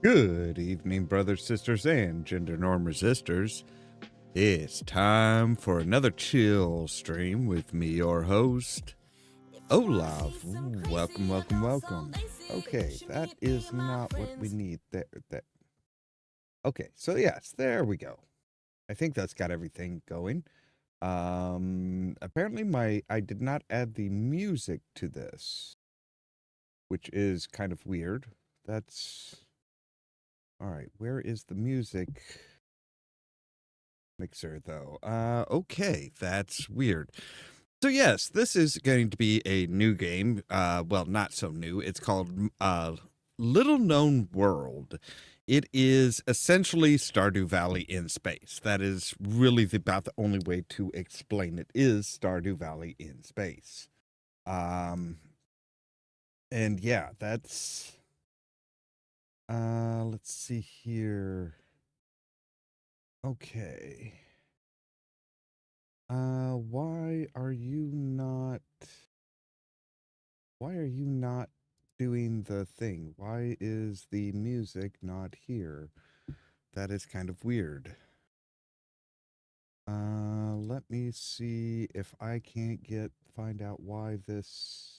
Good evening, brothers, sisters, and gender norm resistors. It's time for another chill stream with me, your host, Ollamh. Welcome, welcome, welcome. Okay, that is not what we need. Okay, so yes, there we go. I think that's got everything going. Apparently I did not add the music to this, which is kind of weird. All right, where is the music mixer, though? Okay, that's weird. So yes, this is going to be a new game. Well, not so new. It's called Little Known World. It is essentially Stardew Valley in space. That is really about the only way to explain it, is Stardew Valley in space. And yeah, that's let's see here. Okay. Why are you not doing the thing? Why is the music not here? That is kind of weird. Let me see if I can't find out why this.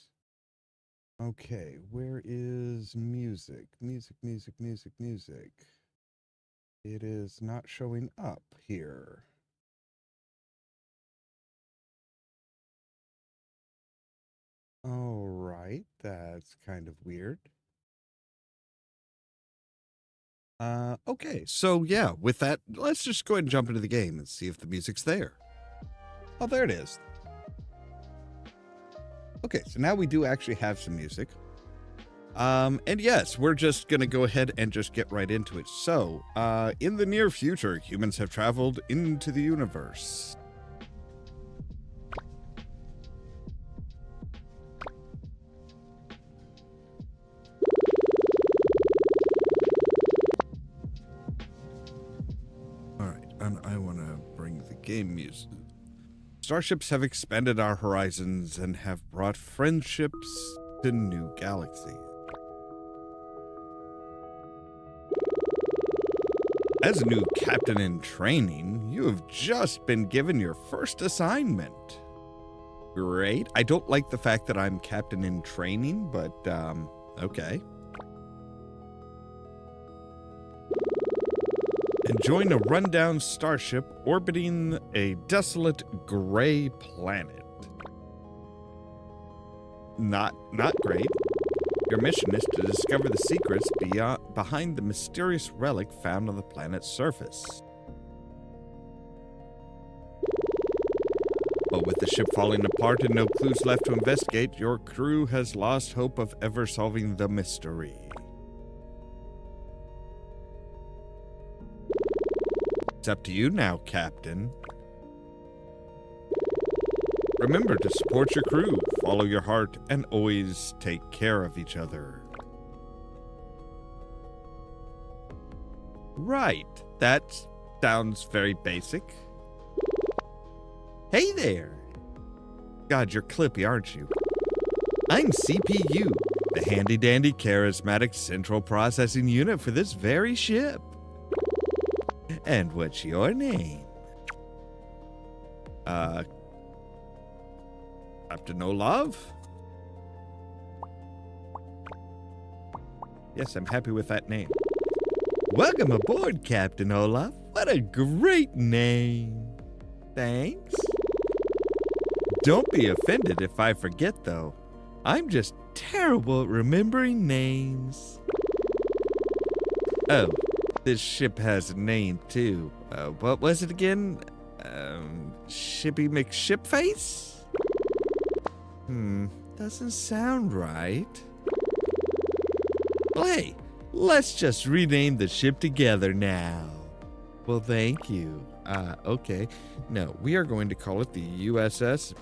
Okay, where is music? Music. It is not showing up here. All right, that's kind of weird. Okay, so yeah, with that, let's just go ahead and jump into the game and see if the music's there. Oh, there it is. Okay, so now we do actually have some music. And yes, we're just gonna go ahead and just get right into it. So, in the near future, humans have traveled into the universe. Alright, and I wanna bring the game music. Starships have expanded our horizons and have brought friendships to new galaxies. As a new captain in training, you have just been given your first assignment. Great. I don't like the fact that I'm captain in training, but, okay. And join a rundown starship orbiting a desolate gray planet. Not great. Your mission is to discover the secrets behind the mysterious relic found on the planet's surface. But with the ship falling apart and no clues left to investigate, your crew has lost hope of ever solving the mystery. It's up to you now, Captain. Remember to support your crew, follow your heart, and always take care of each other. Right, that sounds very basic. Hey there! God, you're clippy, aren't you? I'm CPU, the handy-dandy charismatic central processing unit for this very ship. And what's your name? Captain Ollamh? Yes, I'm happy with that name. Welcome aboard, Captain Ollamh. What a great name. Thanks. Don't be offended if I forget, though. I'm just terrible at remembering names. Oh, this ship has a name, too. What was it again? Shippy McShipface? Doesn't sound right. Well, hey, let's just rename the ship together now. Well, thank you. Okay. No, we are going to call it the USS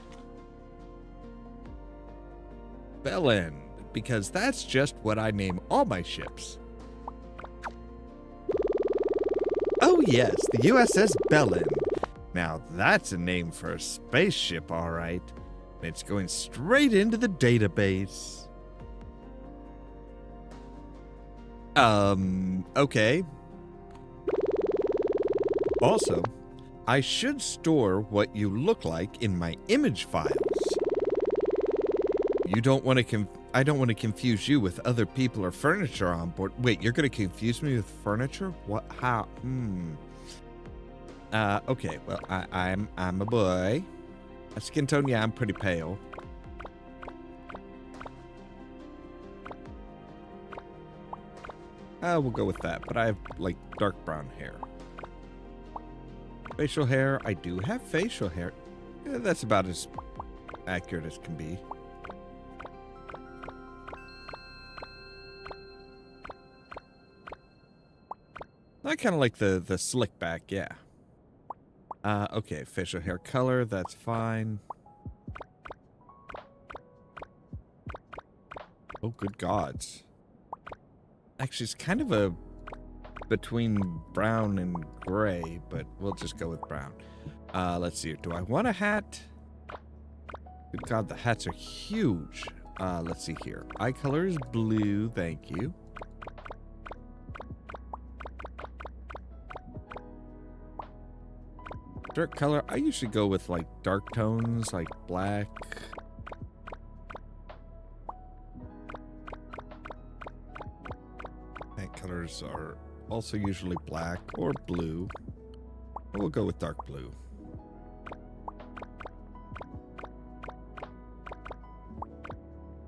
Bellend, because that's just what I name all my ships. Oh yes, the USS Bellend. Now that's a name for a spaceship, all right. It's going straight into the database. Okay. Also, I should store what you look like in my image files. You don't want to I don't want to confuse you with other people or furniture on board. Wait, you're going to confuse me with furniture? What? How? Okay. Well, I'm a boy. Skin tone, yeah, I'm pretty pale. We'll go with that, but I have, like, dark brown hair. Facial hair, I do have facial hair. Yeah, that's about as accurate as can be. I kind of like the slick back, yeah. Okay, facial hair color, that's fine. Oh, good gods. Actually, it's kind of a between brown and gray, but we'll just go with brown. Let's see. Do I want a hat? Good God, the hats are huge. Let's see here. Eye color is blue. Thank you. Shirt color, I usually go with like dark tones, like black. Pant colors are also usually black or blue. We'll go with dark blue.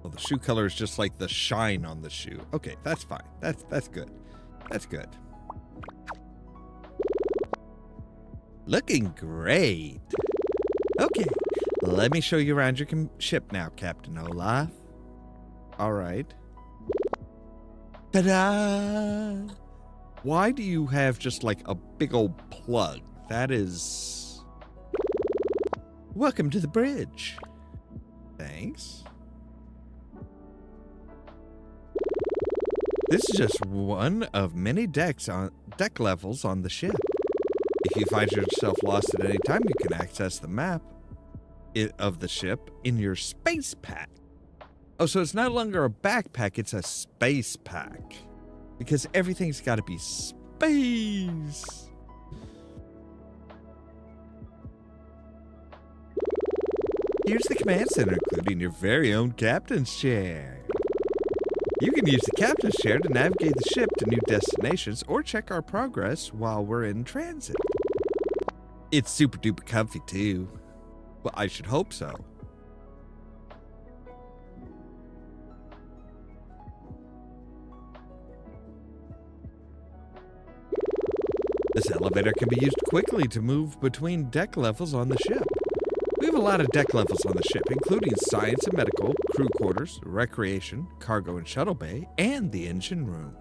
Well, the shoe color is just like the shine on the shoe. Okay, that's fine. That's good. That's good. Looking great. Okay, let me show you around your ship now, Captain Ollamh. All right. Ta-da! Why do you have just like a big old plug? That is... Welcome to the bridge. Thanks. This is just one of many deck levels on the ship. If you find yourself lost at any time, you can access the map of the ship in your space pack. Oh, so it's no longer a backpack, it's a space pack. Because everything's got to be space. Here's the command center, including your very own captain's chair. You can use the captain's chair to navigate the ship to new destinations or check our progress while we're in transit. It's super duper comfy too. Well, I should hope so. This elevator can be used quickly to move between deck levels on the ship. We have a lot of deck levels on the ship, including science and medical, crew quarters, recreation, cargo and shuttle bay, and the engine room.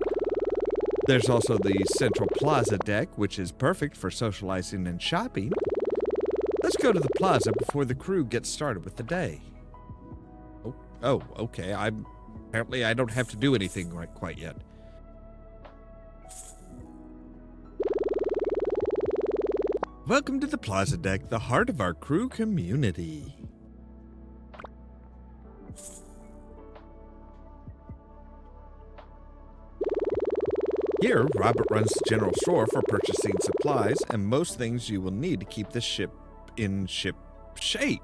There's also the central plaza deck, which is perfect for socializing and shopping. Let's go to the plaza before the crew gets started with the day. Oh, okay. Apparently I don't have to do anything quite yet. Welcome to the plaza deck, the heart of our crew community. Here, Robert runs the general store for purchasing supplies and most things you will need to keep the ship in ship shape.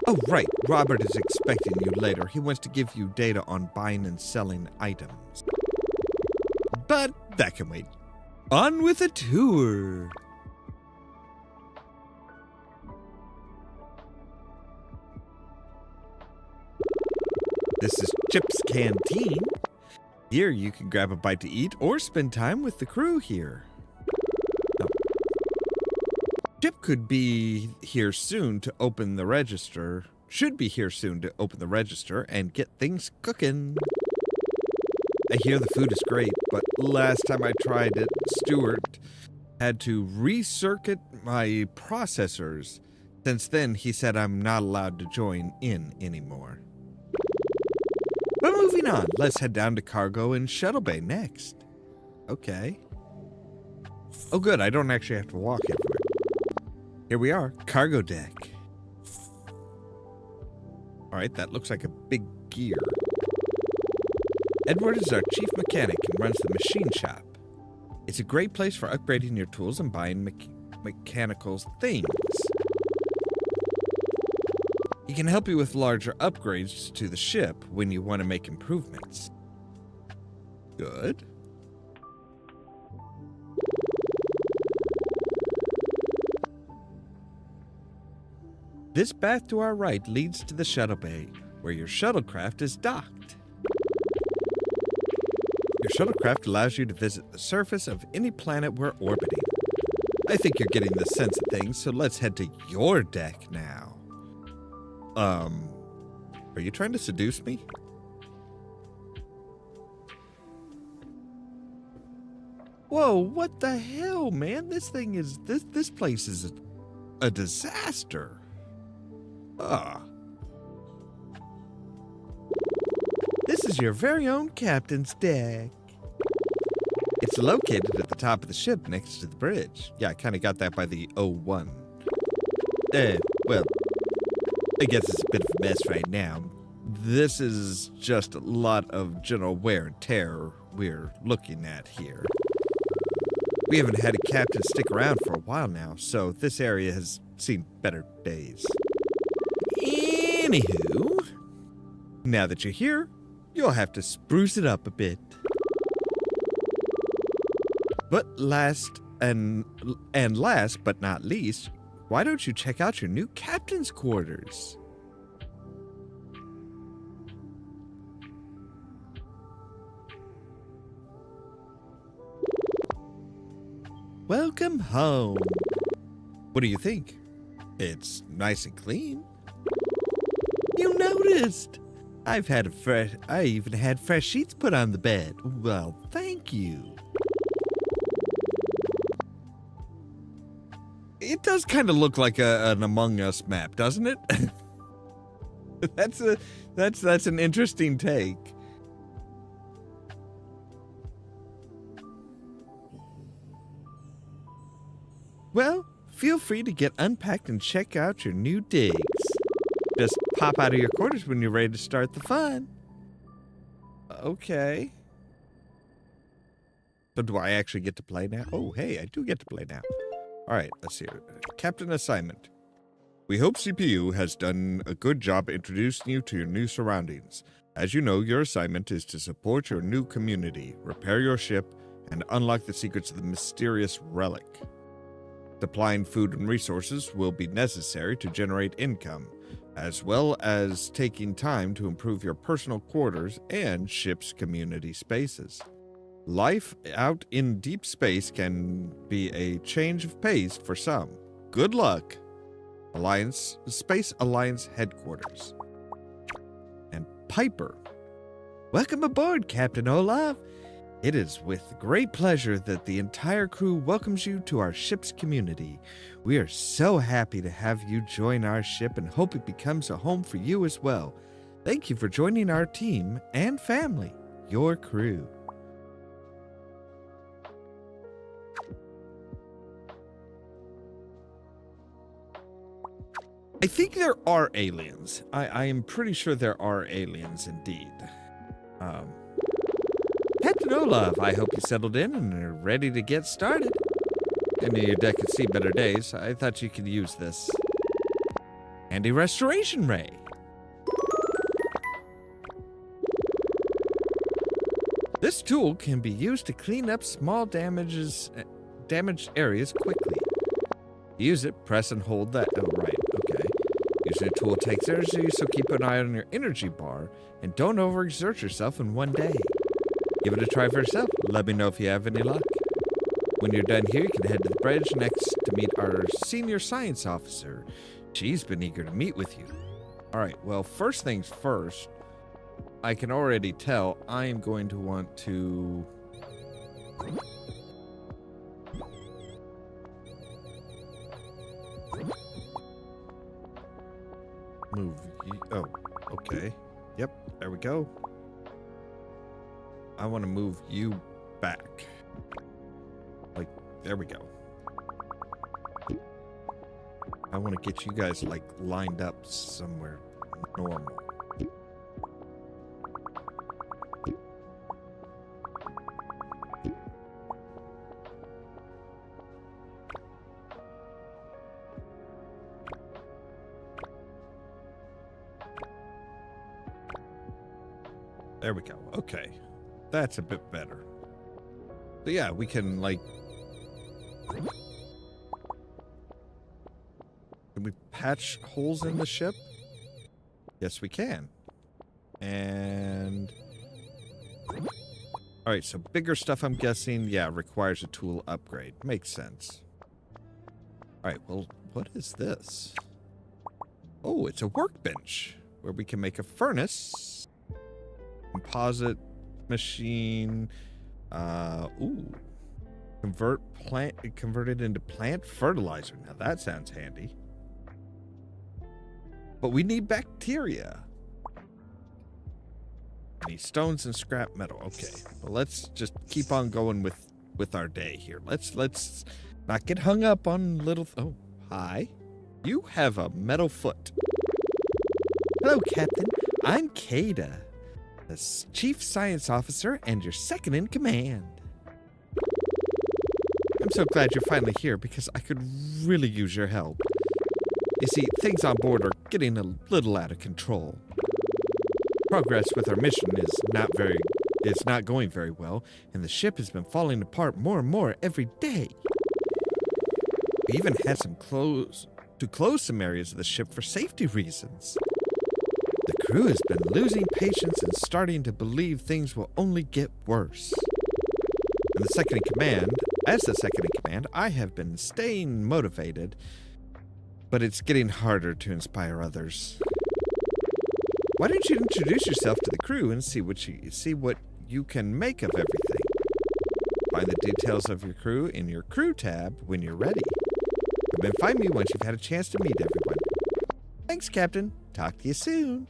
Oh, right. Robert is expecting you later. He wants to give you data on buying and selling items. But that can wait. On with the tour. This is Chip's Canteen. Here you can grab a bite to eat or spend time with the crew here. Oh. Chip could be here soon to open the register. Should be here soon to open the register and get things cooking. I hear the food is great, but last time I tried it, Stuart had to recircuit my processors. Since then, he said I'm not allowed to join in anymore. But moving on, let's head down to cargo and shuttle bay next. Okay. Oh good, I don't actually have to walk everywhere. Here we are, cargo deck. Alright, that looks like a big gear. Edward is our chief mechanic and runs the machine shop. It's a great place for upgrading your tools and buying mechanical things. He can help you with larger upgrades to the ship when you want to make improvements. Good. This path to our right leads to the shuttle bay, where your shuttlecraft is docked. Your shuttlecraft allows you to visit the surface of any planet we're orbiting. I think you're getting the sense of things, so let's head to your deck now. Are you trying to seduce me? Whoa, what the hell, man? This place is a disaster. This is your very own captain's deck. It's located at the top of the ship next to the bridge. Yeah, I kind of got that by the O1. Well, I guess it's a bit of a mess right now. This is just a lot of general wear and tear we're looking at here. We haven't had a captain stick around for a while now, so this area has seen better days. Anywho, now that you're here, you'll have to spruce it up a bit. But last but not least, why don't you check out your new captain's quarters? Welcome home. What do you think? It's nice and clean. You noticed? I even had fresh sheets put on the bed. Well, thank you. It does kind of look like an Among Us map, doesn't it? That's an interesting take. Well, feel free to get unpacked and check out your new digs. Just pop out of your quarters when you're ready to start the fun. Okay. So do I actually get to play now? Oh, hey, I do get to play now. All right, let's see. Captain assignment. We hope CPU has done a good job introducing you to your new surroundings. As you know, your assignment is to support your new community, repair your ship, and unlock the secrets of the mysterious relic. Supplying food and resources will be necessary to generate income, as well as taking time to improve your personal quarters and ship's community spaces. Life out in deep space can be a change of pace for some. Good luck. Space Alliance Headquarters. And Piper. Welcome aboard, Captain Ollamh. It is with great pleasure that the entire crew welcomes you to our ship's community. We are so happy to have you join our ship and hope it becomes a home for you as well. Thank you for joining our team and family, your crew. I think there are aliens. I am pretty sure there are aliens indeed. Captain Ollamh, I hope you settled in and are ready to get started. I knew your deck could see better days. I thought you could use this. Handy restoration ray. This tool can be used to clean up small damaged areas quickly. Use it, press and hold that. Oh, right, okay. Using a tool takes energy, so keep an eye on your energy bar and don't overexert yourself in one day. Give it a try for yourself. Let me know if you have any luck. When you're done here, you can head to the bridge next to meet our senior science officer. She's been eager to meet with you. All right, well, first things first, I can already tell I'm going to want to... move. Oh, okay. Yep, there we go. I want to move you back. Like, there we go. I want to get you guys, like, lined up somewhere normal. There we go. Okay. That's a bit better. So yeah, we can, like... Can we patch holes in the ship? Yes, we can. And... Alright, so bigger stuff, I'm guessing, yeah, requires a tool upgrade. Makes sense. Alright, well, what is this? Oh, it's a workbench where we can make a furnace. Composite machine. Convert it into plant fertilizer. Now that sounds handy. But we need bacteria. Need stones and scrap metal. Okay. Well, let's just keep on going with our day here. Let's not get hung up on little... Oh, hi. You have a metal foot. Hello, Captain. I'm Kada, the Chief Science Officer and your second in command. I'm so glad you're finally here because I could really use your help. You see, things on board are getting a little out of control. Progress with our mission is not going very well, and the ship has been falling apart more and more every day. We even had to close some areas of the ship for safety reasons. The crew has been losing patience and starting to believe things will only get worse. As the second in command, I have been staying motivated, but it's getting harder to inspire others. Why don't you introduce yourself to the crew and see what you can make of everything? Find the details of your crew in your crew tab when you're ready. And then find me once you've had a chance to meet everyone. Thanks, Captain. Talk to you soon.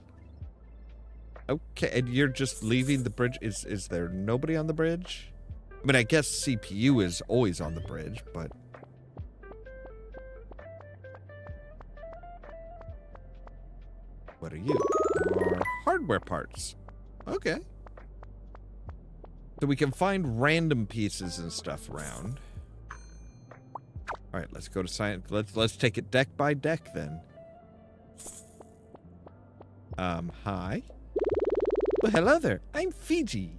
Okay, and you're just leaving the bridge. Is there nobody on the bridge? I mean, I guess CPU is always on the bridge, but... What are you? You are hardware parts. Okay. So we can find random pieces and stuff around. All right, let's go to science. Let's take it deck by deck then. Hi. Well, hello there. I'm Fiji.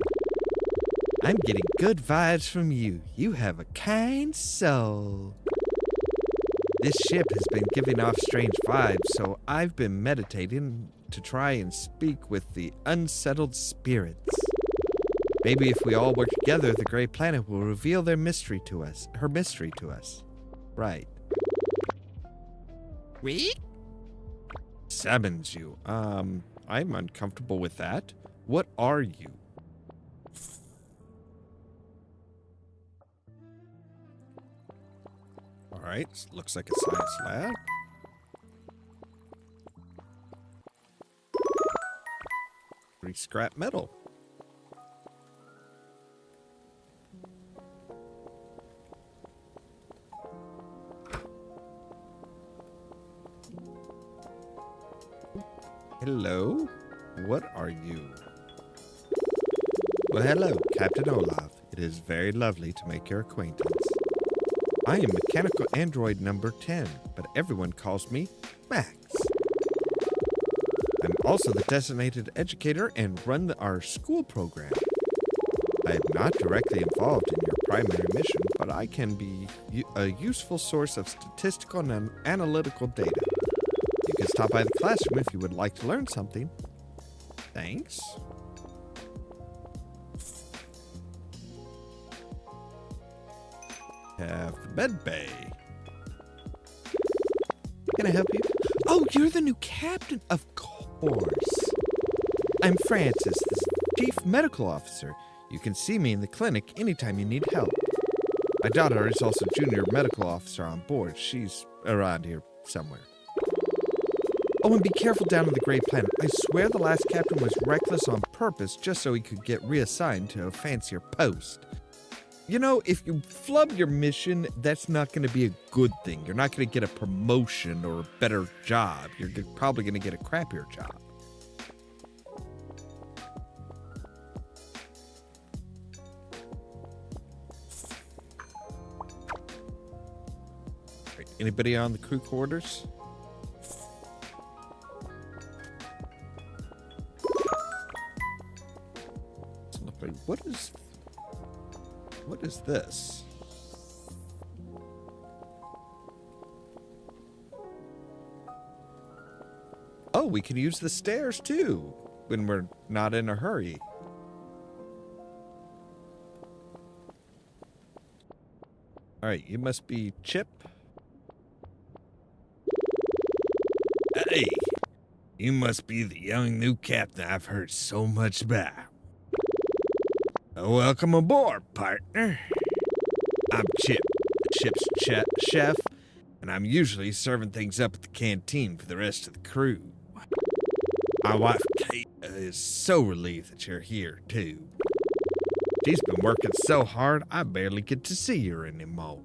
I'm getting good vibes from you. You have a kind soul. This ship has been giving off strange vibes, so I've been meditating to try and speak with the unsettled spirits. Maybe if we all work together, the Gray Planet will reveal her mystery to us. Right. We? Summons you. I'm uncomfortable with that. What are you? All right, looks like a science lab. Scrap metal. Hello? What are you? Well, hello, Captain Ollamh. It is very lovely to make your acquaintance. I am mechanical android number 10, but everyone calls me Max. I'm also the designated educator and run our school program. I am not directly involved in your primary mission, but I can be a useful source of statistical and analytical data. You can stop by the classroom if you would like to learn something. Thanks. Have the med bay. Can I help you? Oh, you're the new captain. Of course. I'm Francis, the chief medical officer. You can see me in the clinic anytime you need help. My daughter is also junior medical officer on board. She's around here somewhere. Oh, and be careful down on the Gray Planet. I swear the last captain was reckless on purpose just so he could get reassigned to a fancier post. You know, if you flub your mission, that's not going to be a good thing. You're not going to get a promotion or a better job. You're probably going to get a crappier job. Right, anybody on the crew quarters? Wait, what is this? Oh, we can use the stairs too when we're not in a hurry. All right, you must be Chip. Hey, you must be the young new captain I've heard so much about. Welcome aboard, partner. I'm Chip, the ship's chef, and I'm usually serving things up at the canteen for the rest of the crew. My wife, Kate, is so relieved that you're here, too. She's been working so hard, I barely get to see her anymore.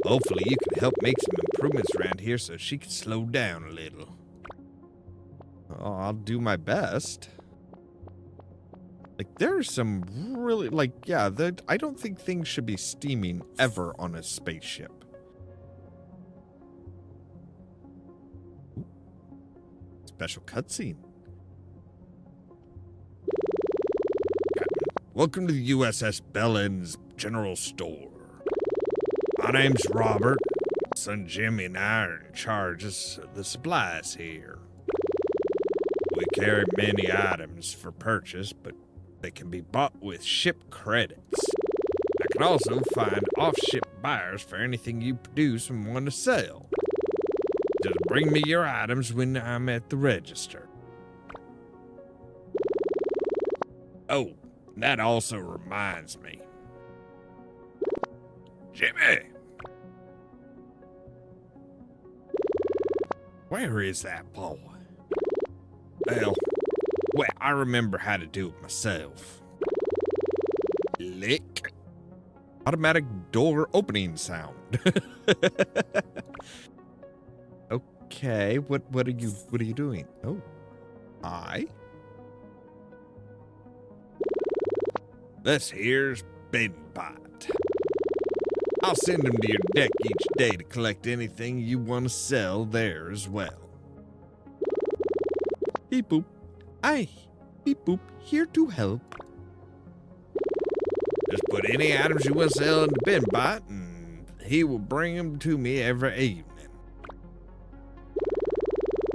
Hopefully you can help make some improvements around here so she can slow down a little. Oh, I'll do my best. Like, there's some really, like, yeah, I don't think things should be steaming ever on a spaceship. Special cutscene. Welcome to the USS Bellin's General Store. My name's Robert. Son Jimmy and I are in charge of the supplies here. We carry many items for purchase, but they can be bought with ship credits. I can also find off-ship buyers for anything you produce and want to sell. Just bring me your items when I'm at the register. Oh, that also reminds me. Jimmy! Where is that boy? Well, I remember how to do it myself. Lick. Automatic door opening sound. Okay, what are you doing? Oh. Hi. This here's Bedbot. I'll send him to your deck each day to collect anything you want to sell there as well. Beep boop. Aye. Beep boop. Here to help. Just put any items you want to sell into Bedbot and he will bring them to me every evening.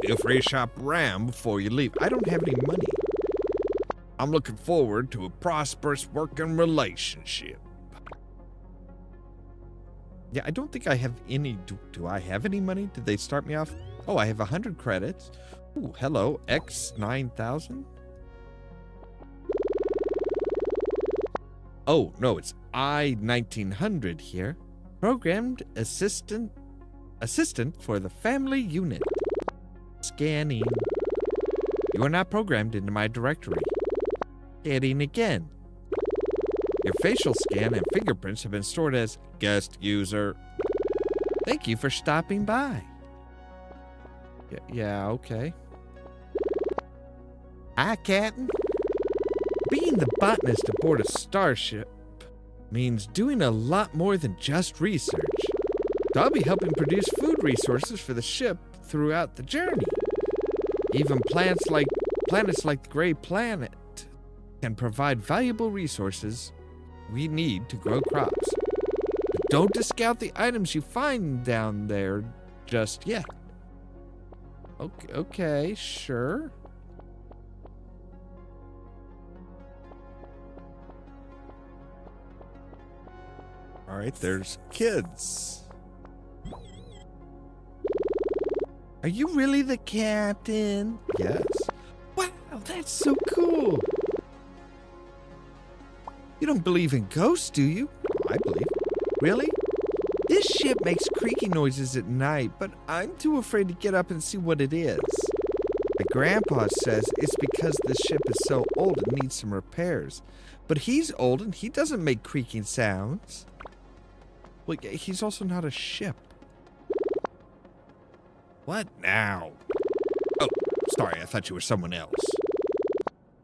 Feel free to shop around before you leave. I don't have any money. I'm looking forward to a prosperous working relationship. Yeah, I don't think I have any. Do I have any money? Did they start me off? Oh, I have 100 credits. Ooh, hello, X9000. Oh, no, it's I1900 here. Programmed assistant for the family unit. Scanning. You are not programmed into my directory. Scanning again. Your facial scan and fingerprints have been stored as guest user. Thank you for stopping by. Yeah, okay. Hi, Captain. Being the botanist aboard a starship means doing a lot more than just research. So I'll be helping produce food resources for the ship throughout the journey. Even planets like the Gray Planet can provide valuable resources we need to grow crops. But don't discount the items you find down there just yet. Okay, sure. All right, there's kids. Are you really the captain? Yes. Wow, that's so cool. You don't believe in ghosts, do you? I believe. Really? This ship makes creaky noises at night, but I'm too afraid to get up and see what it is. My grandpa says it's because the ship is so old it needs some repairs. But he's old and he doesn't make creaking sounds. Well, he's also not a ship. What now? Oh, sorry, I thought you were someone else.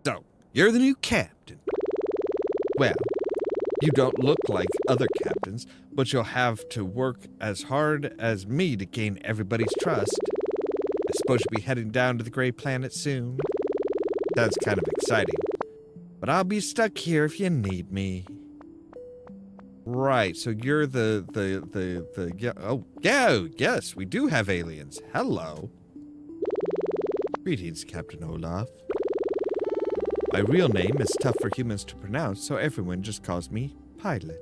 So, you're the new captain. Well, you don't look like other captains, but you'll have to work as hard as me to gain everybody's trust. I suppose you'll be heading down to the Gray Planet soon. Sounds kind of exciting. But I'll be stuck here if you need me. Right, so you're yes, we do have aliens. Hello. Greetings, Captain Ollamh. My real name is tough for humans to pronounce, so everyone just calls me Pilot.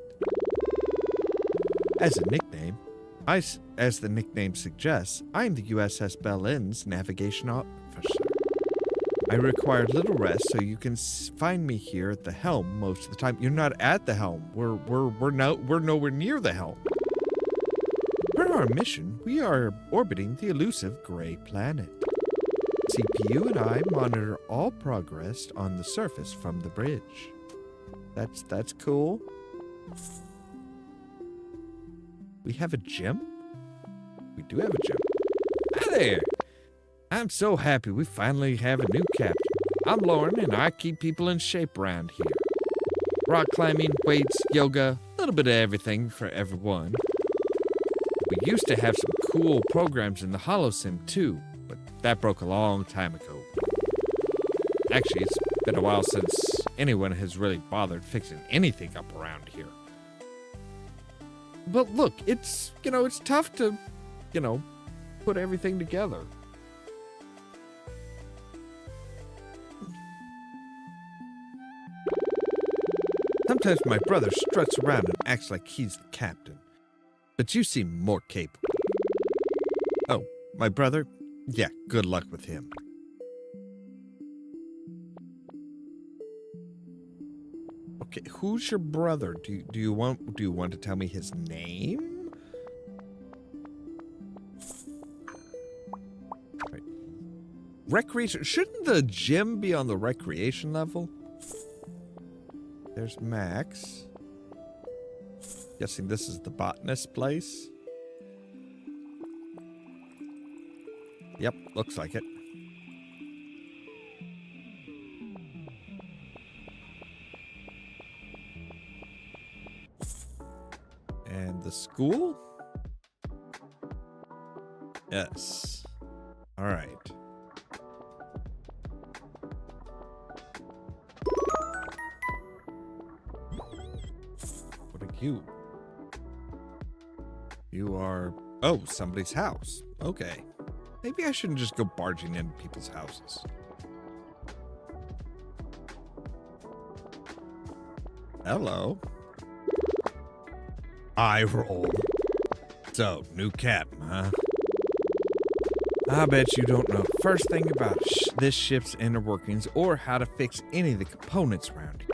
As a nickname, as the nickname suggests, I'm the USS Bellen's navigation officer. I require little rest, so you can find me here at the helm most of the time. You're not at the helm. We're nowhere near the helm. For our mission, we are orbiting the elusive gray planet. CPU and I monitor all progress on the surface from the bridge. That's cool. We have a gym? We do have a gym. Hi there! I'm so happy we finally have a new captain. I'm Lauren, and I keep people in shape around here. Rock climbing, weights, yoga, a little bit of everything for everyone. We used to have some cool programs in the HoloSim too, but that broke a long time ago. Actually, it's been a while since anyone has really bothered fixing anything up around here. But look, it's tough to, put everything together. Sometimes my brother struts around and acts like he's the captain. But you seem more capable. Oh, my brother? Yeah, good luck with him. Okay, who's your brother? Do you want to tell me his name? Right. Recreation. Shouldn't the gym be on the recreation level? There's Max. Guessing this is the botanist place. Yep, looks like it. And the school? Yes. All right. What are you? You are... Oh, somebody's house. Okay. Maybe I shouldn't just go barging into people's houses. Hello. I roll. So, new captain, huh? I bet you don't know the first thing about this ship's inner workings or how to fix any of the components around here.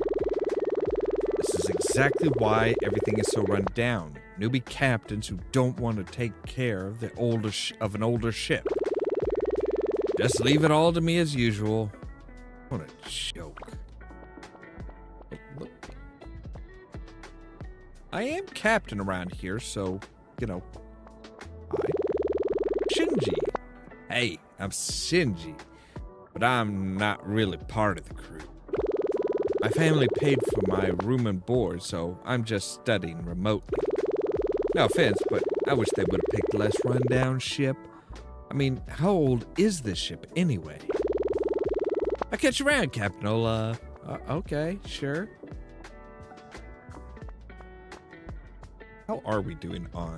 This is exactly why everything is so run down. Newbie captains who don't want to take care of the an older ship. Just leave it all to me as usual. What a joke. Look. I am captain around here, so, hi. Shinji. Hey, I'm Shinji, but I'm not really part of the crew. My family paid for my room and board, so I'm just studying remotely. No offense, but I wish they would have picked a less run-down ship. I mean, how old is this ship anyway? I'll catch you around, Captain Ollamh. Okay, sure. How are we doing on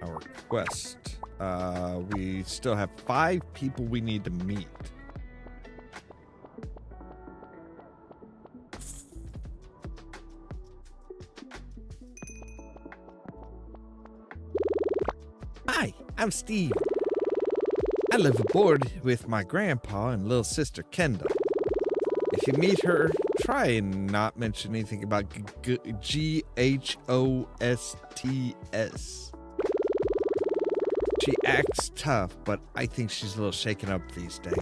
our quest? We still have 5 people we need to meet. Hi, I'm Steve. I live aboard with my grandpa and little sister Kendall. If you meet her, try and not mention anything about GHOSTS. She acts tough, but I think she's a little shaken up these days.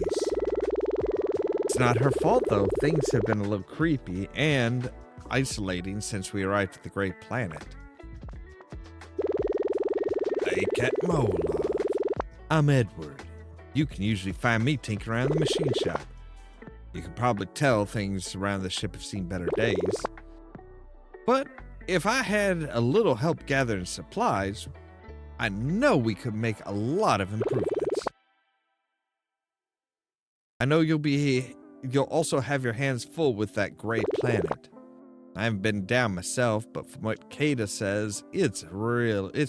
It's not her fault, though. Things have been a little creepy and isolating since we arrived at the Great Planet. Hey, Captain Ollamh. I'm Edward. You can usually find me tinkering around the machine shop. You can probably tell things around the ship have seen better days. But if I had a little help gathering supplies, I know we could make a lot of improvements. I know you'll be you'll also have your hands full with that gray planet. I haven't been down myself, but from what Kata says, it's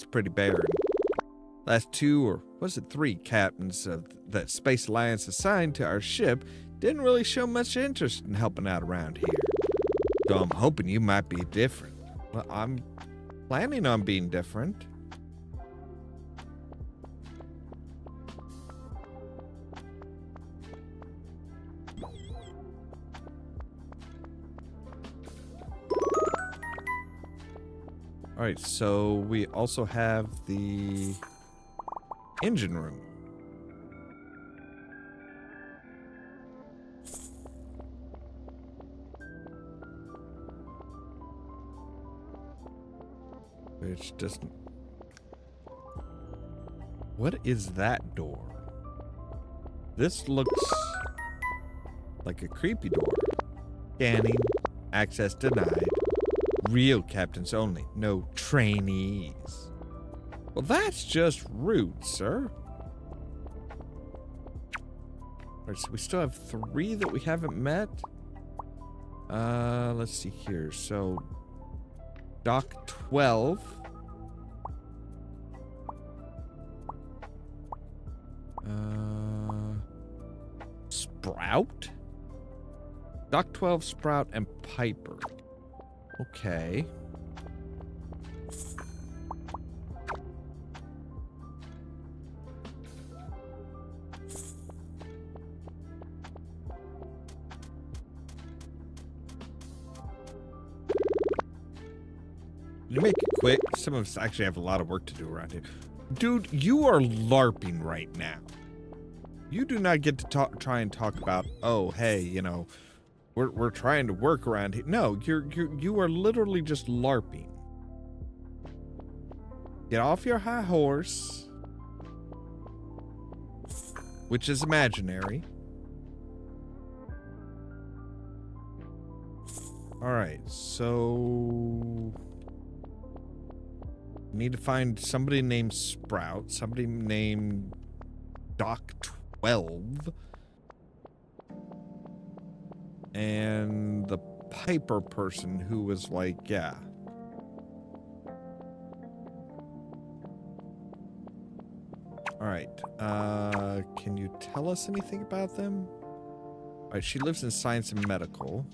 pretty barren. Last 2 or was it 3 captains of that Space Alliance assigned to our ship didn't really show much interest in helping out around here. So I'm hoping you might be different. Well, I'm planning on being different. All right, so we also have the engine room. Which doesn't... What is that door? This looks like a creepy door. Scanning. Access denied. Real captains only. No trainees. Well, that's just rude, sir. Alright, so we still have 3 that we haven't met. Let's see here. So, Dock 12. Sprout? Dock 12, Sprout, and Piper. Okay. You make it quick. Some of us actually have a lot of work to do around here. Dude, you are LARPing right now. You do not get to try and talk about, oh, hey, you know, we're trying to work around here. No, you are literally just LARPing. Get off your high horse, which is imaginary. All right, so need to find somebody named Sprout, somebody named Doc 12, and the Piper person who was like, yeah. All right, can you tell us anything about them? All right, she lives in science and medical.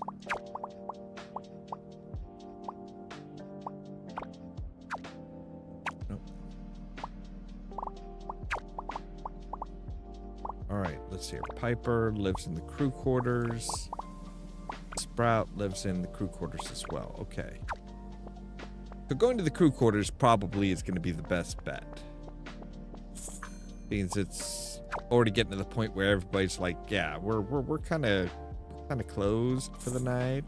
Alright, let's see here. Piper lives in the crew quarters. Sprout lives in the crew quarters as well. Okay. So going to the crew quarters probably is going to be the best bet. Means it's already getting to the point where everybody's like, yeah, we're kind of closed for the night.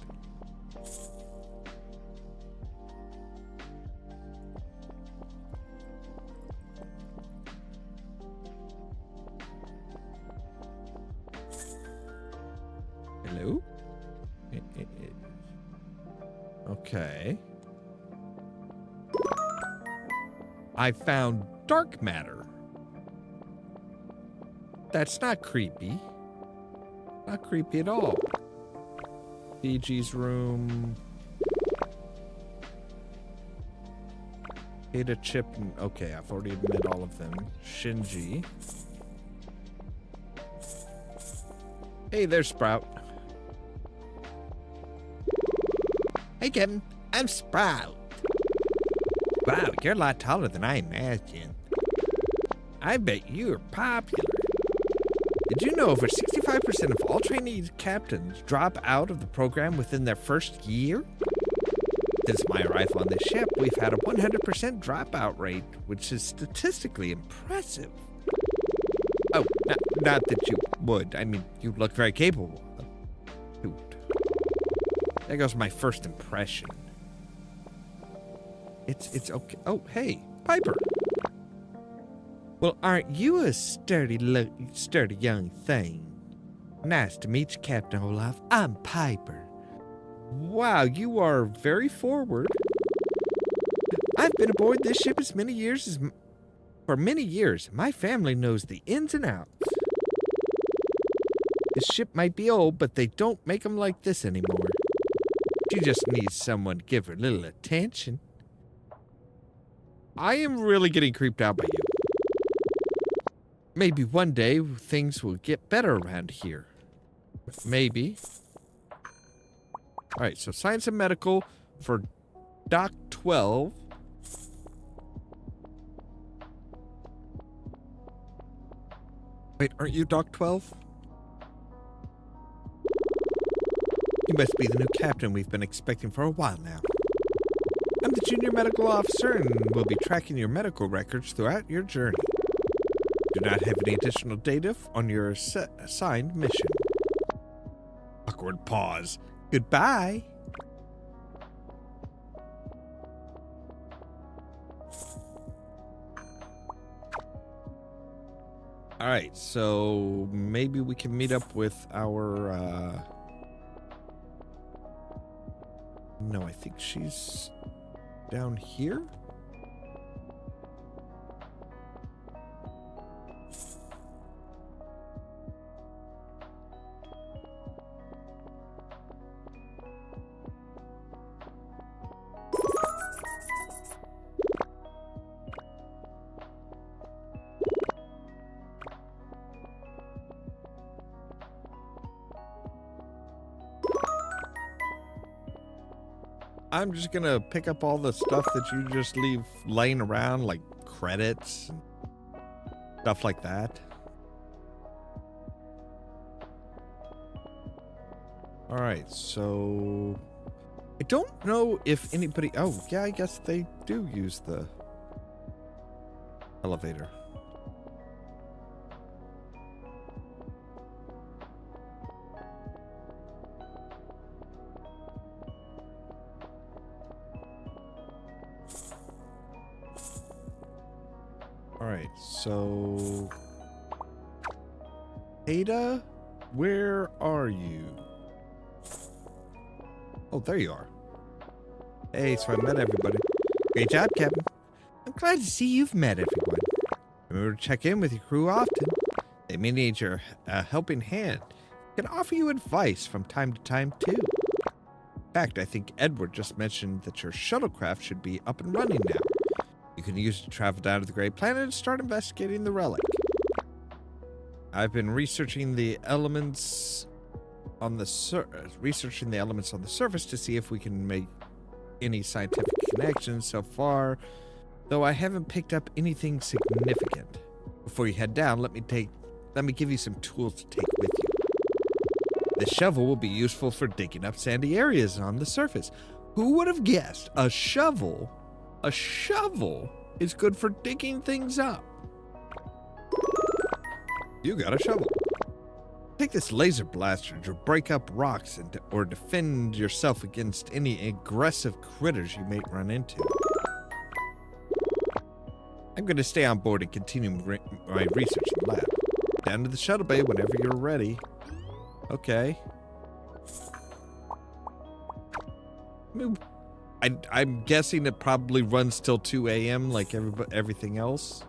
Hello? Okay. I found dark matter. That's not creepy. Not creepy at all. PG's room. Ada Chip. Okay, I've already met all of them. Shinji. Hey, there's Sprout. Hey, Kevin. I'm Sprout. Wow, you're a lot taller than I imagined. I bet you're popular. Did you know over 65% of all trainee captains drop out of the program within their first year? Since my arrival on this ship, we've had a 100% dropout rate, which is statistically impressive. Oh, not that you would. I mean, you look very capable. Shoot. There goes my first impression. It's okay. Oh, hey, Piper. Well, aren't you a sturdy young thing? Nice to meet you, Captain Ollamh. I'm Piper. Wow, you are very forward. I've been aboard this ship for many years. My family knows the ins and outs. This ship might be old, but they don't make them like this anymore. She just needs someone to give her a little attention. I am really getting creeped out by you. Maybe one day things will get better around here. Maybe. Alright, so science and medical for Doc 12. Wait, aren't you Doc 12? You must be the new captain we've been expecting for a while now. I'm the junior medical officer and will be tracking your medical records throughout your journey. Do not have any additional data on your assigned mission. Awkward pause. Goodbye. Alright, so maybe we can meet up with our, No, I think she's down here? I'm just gonna pick up all the stuff that you just leave laying around, like credits and stuff like that. Alright, so I don't know if anybody... Oh, yeah, I guess they do use the elevator. Alright, so... Ada, where are you? Oh, there you are. Hey, so I met everybody. Great job, Captain. I'm glad to see you've met everyone. Remember to check in with your crew often. They may need your helping hand. Can offer you advice from time to time, too. In fact, I think Edward just mentioned that your shuttlecraft should be up and running now. You can use it to travel down to the Great Planet and start investigating the relic. I've been researching the elements on the surface to see if we can make any scientific connections so far, though I haven't picked up anything significant. Before you head down, let me give you some tools to take with you. The shovel will be useful for digging up sandy areas on the surface. Who would have guessed a shovel? A shovel is good for digging things up. You got a shovel. Take this laser blaster to break up rocks or defend yourself against any aggressive critters you may run into. I'm going to stay on board and continue my research in the lab. Down to the shuttle bay whenever you're ready. Okay. I'm guessing it probably runs till 2 a.m. like everything else.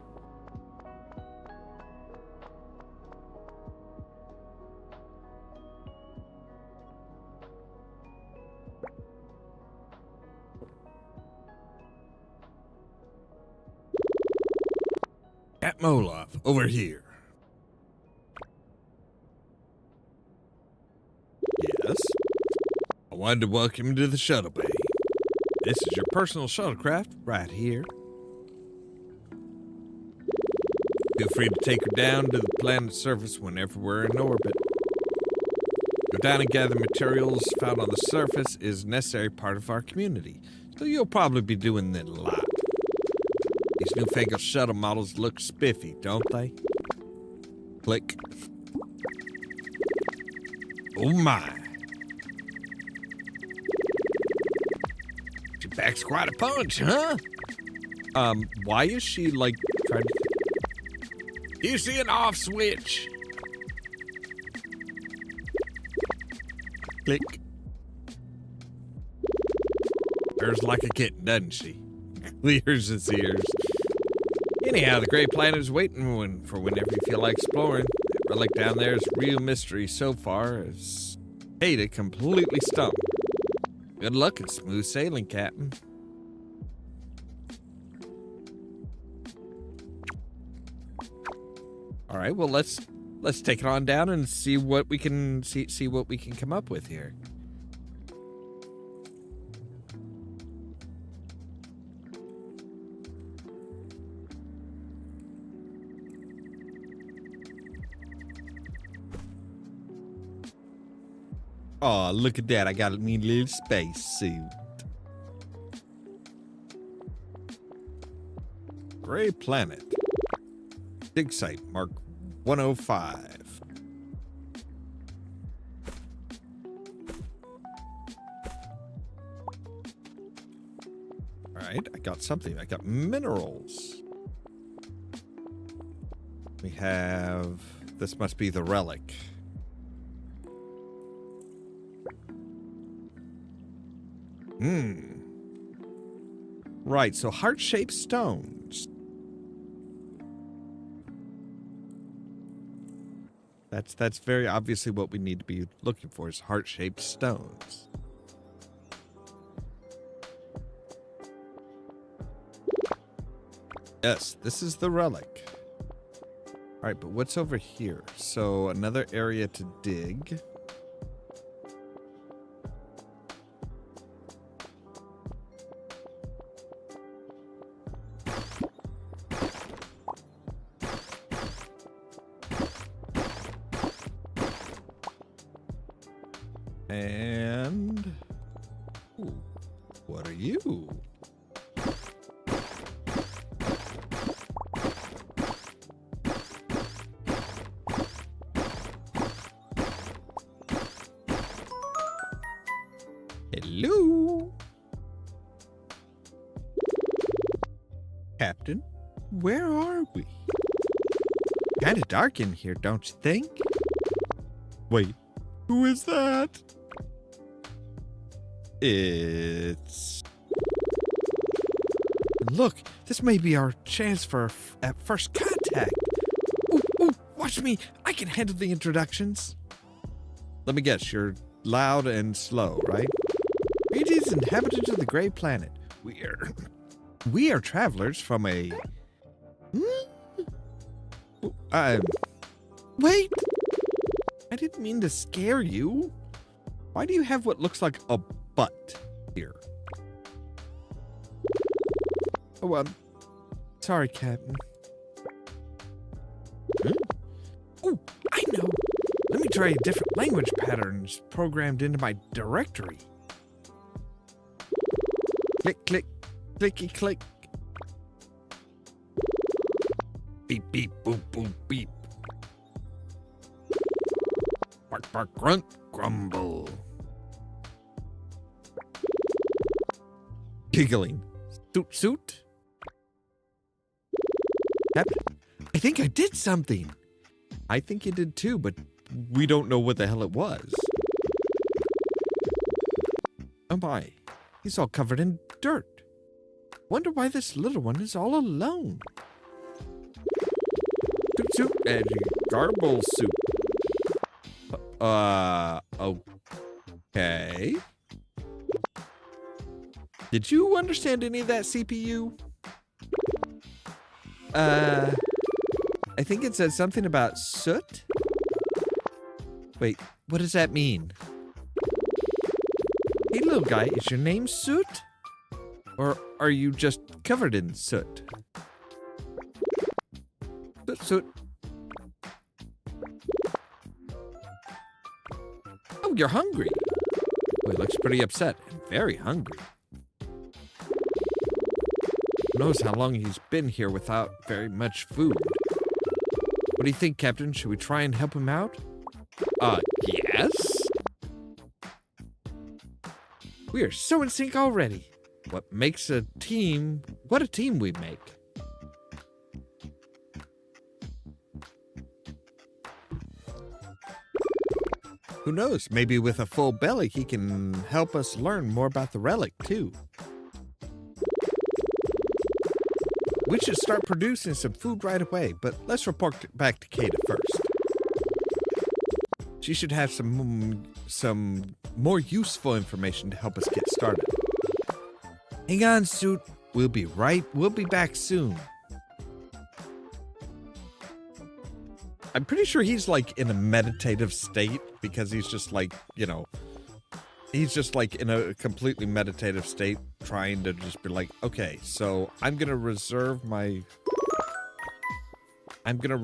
At Ollamh, over here. Yes? I wanted to welcome you to the shuttle bay. This is your personal shuttlecraft right here. Feel free to take her down to the planet's surface whenever we're in orbit. Go down and gather materials found on the surface is a necessary part of our community, so you'll probably be doing that a lot. These newfangled shuttle models look spiffy, don't they? Click. Oh my. She packs quite a punch, huh? Why is she, like, trying to... You see an off switch? Click. Purrs like a kitten, doesn't she? Clears its ears. Anyhow, the Great Planet is waiting for whenever you feel like exploring. relic down there is real mystery so far as Ada completely stumped. Good luck and smooth sailing, Captain. All right, well let's take it on down and see what we can see what we can come up with here. Oh, look at that. I got me little space suit. Gray planet. Dig site mark 105. All right, I got something. I got minerals. We have, this must be the relic. Right, so heart-shaped stones. That's very obviously what we need to be looking for is heart-shaped stones. Yes, this is the relic. All right, but what's over here? So another area to dig. And ooh, what are you? Hello? Captain, where are we? Kinda dark in here, don't you think? Wait, who is that? It's... Look, this may be our chance for at first contact. Ooh, ooh, watch me. I can handle the introductions. Let me guess, you're loud and slow, right? Greetings, inhabitants of the Gray Planet. We are travelers from a... Wait! I didn't mean to scare you. Why do you have what looks like a butt here? Oh, sorry, Captain. Oh, I know. Let me try a different language patterns programmed into my directory. Click, click, clicky, click. Beep, beep, boop, boop, beep. Bark, bark, grunt, grumble. Giggling. Suit, suit. Captain, I think I did something. I think you did too, but we don't know what the hell it was. Oh my, he's all covered in dirt. Wonder why this little one is all alone. Suit, suit, and garble suit. Okay. Did you understand any of that, CPU? I think it said something about soot. Wait, what does that mean? Hey, little guy, is your name Soot? Or are you just covered in soot? Soot, soot. Oh, you're hungry. Well, he looks pretty upset and very hungry. Who knows how long he's been here without very much food. What do you think, Captain? Should we try and help him out? Yes. We are so in sync already. What makes a team, what a team we make. Who knows, maybe with a full belly, he can help us learn more about the relic, too. We should start producing some food right away, but let's report back to Kata first. She should have some more useful information to help us get started. Hang on, Suit. We'll be back soon. I'm pretty sure he's like in a meditative state because he's just like, he's just like in a completely meditative state trying to just be like, okay, so I'm going to reserve my I'm going to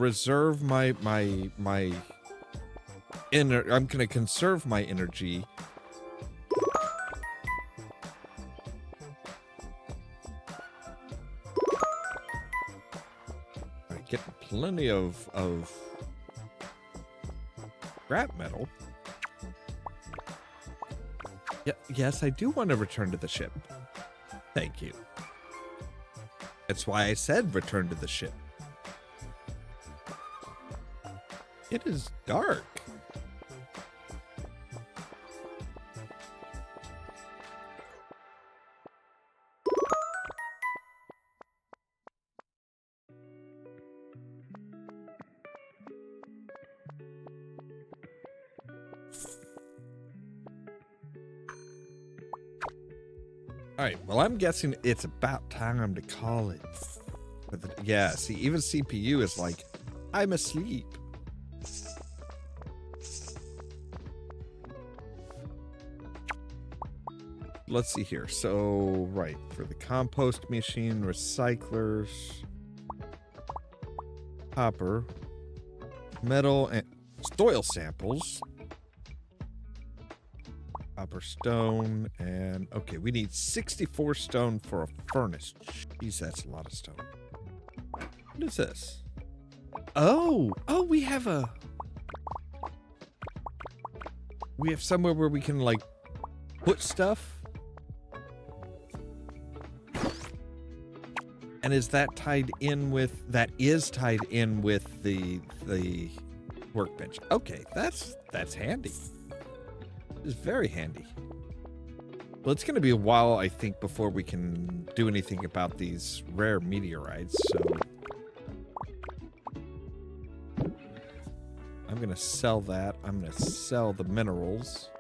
conserve my energy. I get plenty of scrap metal. Yes, I do want to return to the ship. Thank you. That's why I said return to the ship. It is dark. All right, well, I'm guessing it's about time to call it. Yeah, see, even CPU is like, I'm asleep. Let's see here. So, right, for the compost machine, recyclers, copper, metal, and soil samples. Copper, stone, and okay, we need 64 stone for a furnace. Jeez, that's a lot of stone. What is this? Oh, we have somewhere where we can like put stuff. And is that tied in with the workbench? Okay, that's handy. It's very handy. Well, it's going to be a while, I think, before we can do anything about these rare meteorites, so I'm going to sell that. I'm going to sell the minerals.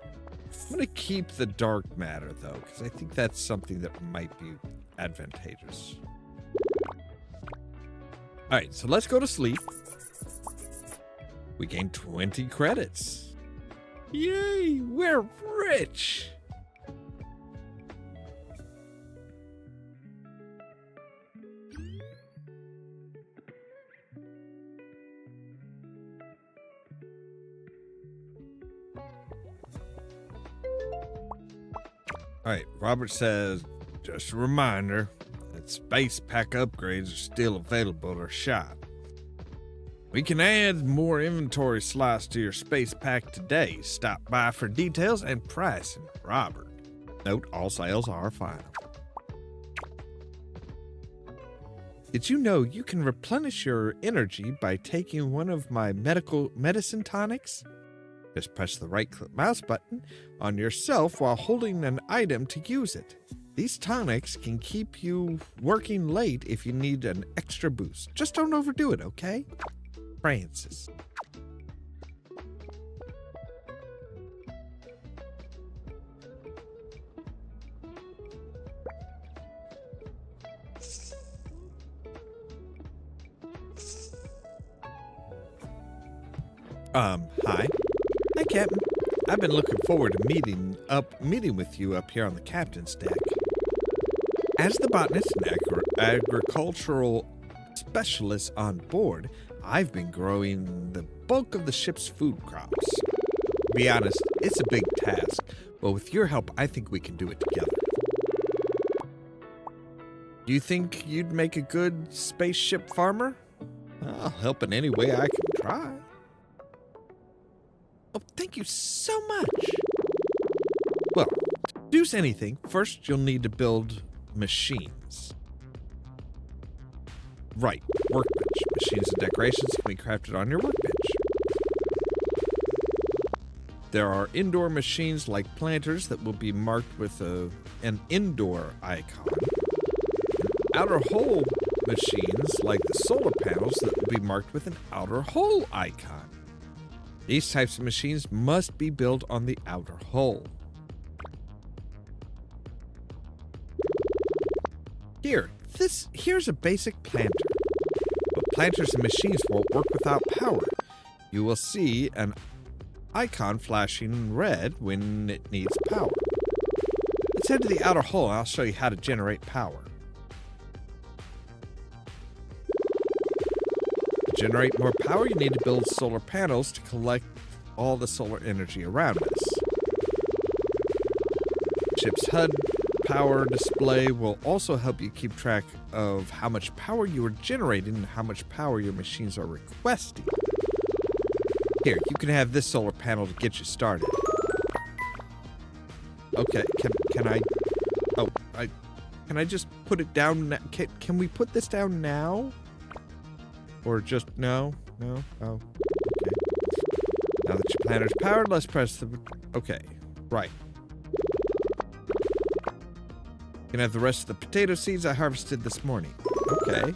I'm going to keep the dark matter, though, because I think that's something that might be advantageous. All right, so let's go to sleep. We gained 20 credits. Yay, we're rich! Alright, Robert says, just a reminder that space pack upgrades are still available at our shop. We can add more inventory slots to your space pack today. Stop by for details and pricing. Robert. Note, all sales are final. Did you know you can replenish your energy by taking one of my medicine tonics? Just press the right mouse button on yourself while holding an item to use it. These tonics can keep you working late if you need an extra boost. Just don't overdo it, okay? Francis. Hi. Hi, Captain. I've been looking forward to meeting with you up here on the captain's deck. As the botanist and agricultural specialist on board, I've been growing the bulk of the ship's food crops. To be honest, it's a big task, but with your help, I think we can do it together. Do you think you'd make a good spaceship farmer? I'll help in any way I can try. Oh, thank you so much. Well, to produce anything, first you'll need to build machines. Right, workbench. Machines and decorations can be crafted on your workbench. There are indoor machines like planters that will be marked with an indoor icon. Outer hole machines like the solar panels that will be marked with an outer hole icon. These types of machines must be built on the outer hull. Here's a basic planter. But planters and machines won't work without power. You will see an icon flashing red when it needs power. Let's head to the outer hull and I'll show you how to generate power. To generate more power, you need to build solar panels to collect all the solar energy around us. Ship's HUD power display will also help you keep track of how much power you are generating and how much power your machines are requesting. Here, you can have this solar panel to get you started. Okay, can I just put it down? Can we put this down now? Or just no? No? Oh, okay. Now that your planter's powered, let's press the... Okay, right. You can have the rest of the potato seeds I harvested this morning. Okay.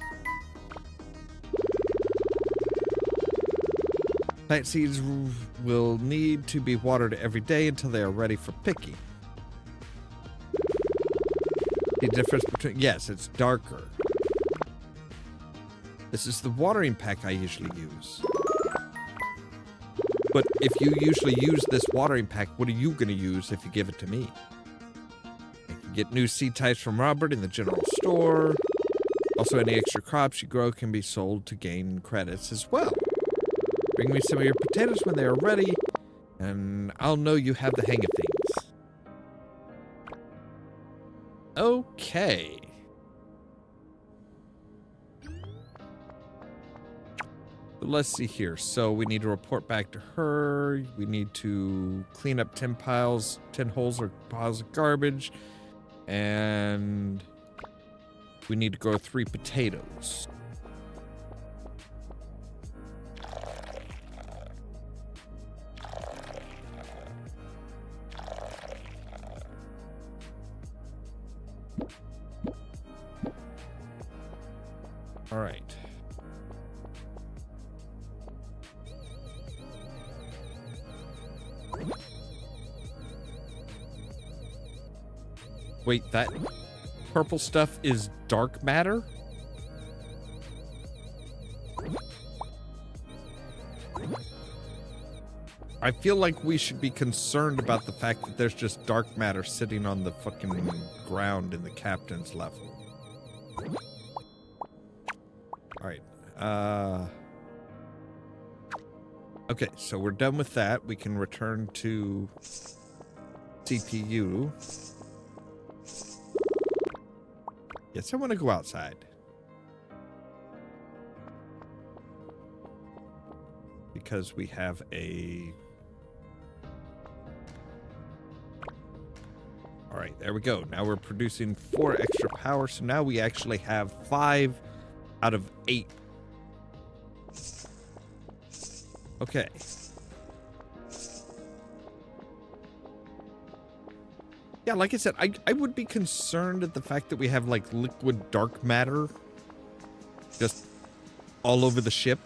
Plant seeds will need to be watered every day until they are ready for picking. The difference between... Yes, it's darker. This is the watering pack I usually use. But if you usually use this watering pack, what are you going to use if you give it to me? You can get new seed types from Robert in the general store. Also, any extra crops you grow can be sold to gain credits as well. Bring me some of your potatoes when they are ready, and I'll know you have the hang of things. Okay. Let's see here. So we need to report back to her. We need to clean up 10 holes or piles of garbage. And we need to grow 3 potatoes. All right. Wait, that purple stuff is dark matter? I feel like we should be concerned about the fact that there's just dark matter sitting on the fucking ground in the captain's level. Alright, okay, so we're done with that. We can return to CPU. Yes, I want to go outside. Because we have a... Alright, there we go. Now we're producing 4 extra power, so now we actually have 5 out of 8. Okay. Yeah, like I said, I would be concerned at the fact that we have, like, liquid dark matter just all over the ship.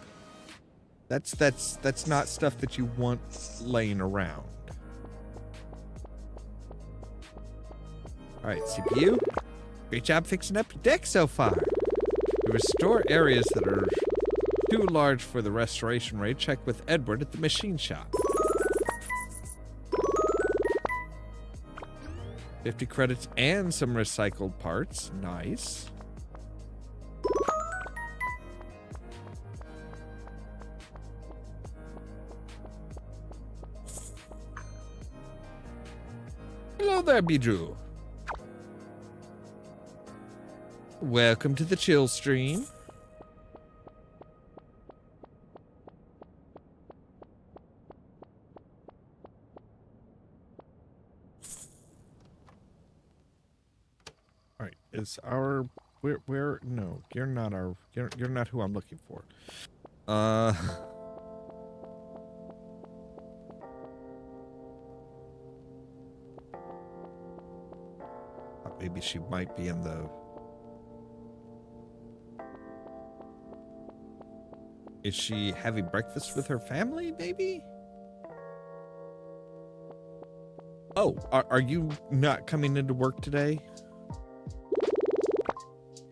That's not stuff that you want laying around. Alright, CPU. Great job fixing up your deck so far. To restore areas that are too large for the restoration rate, check with Edward at the machine shop. 50 credits and some recycled parts. Nice. Hello there, Bijou. Welcome to the chill stream. All right, is our where no, you're not our you're not who I'm looking for. Maybe she might be in the... Is she having breakfast with her family, maybe? Oh, are you not coming into work today?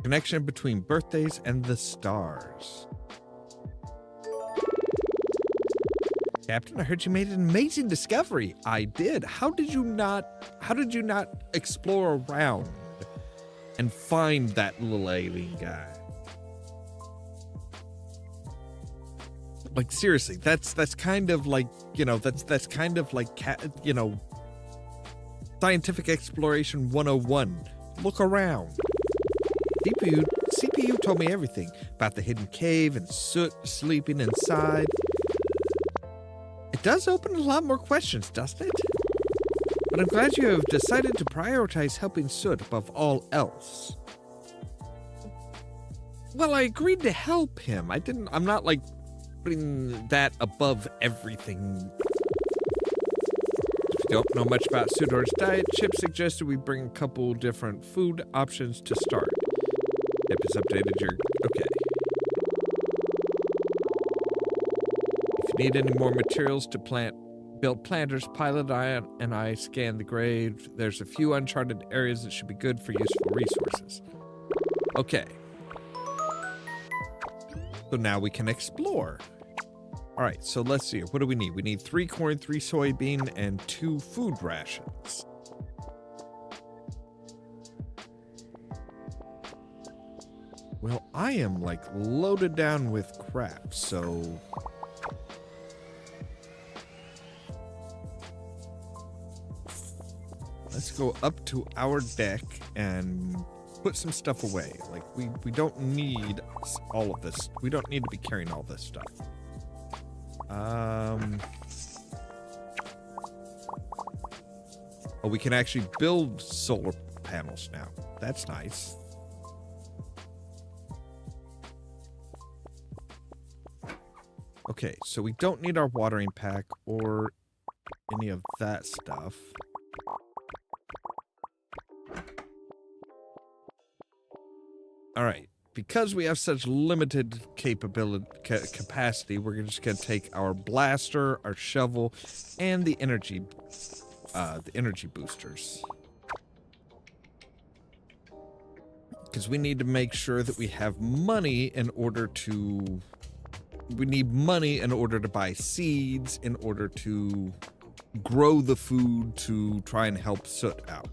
Connection between birthdays and the stars. Captain, I heard you made an amazing discovery. I did. How did you not explore around and find that little alien guy? Like, seriously, that's kind of like, that's kind of like, scientific exploration 101. Look around. CPU told me everything about the hidden cave and Soot sleeping inside. It does open a lot more questions, doesn't it? But I'm glad you have decided to prioritize helping Soot above all else. Well, I agreed to help him. I'm not like putting that above everything. If you don't know much about Sudor's diet, Chip suggested we bring a couple different food options to start. Chip has updated your... Okay. If you need any more materials to build planters, Pilot and I scan the grave. There's a few uncharted areas that should be good for useful resources. Okay. So now we can explore. All right, so let's see. What do we need? We need 3 corn, 3 soybean, and 2 food rations. Well, I am like loaded down with crap, so... Let's go up to our deck and put some stuff away. Like, we don't need all of this. We don't need to be carrying all this stuff. Oh, we can actually build solar panels now. That's nice. Okay, so we don't need our watering pack or any of that stuff. All right, because we have such limited capacity, we're just gonna take our blaster, our shovel, and the energy boosters. Because we need to make sure that we have money in order to... We need money in order to buy seeds, in order to grow the food to try and help Soot out.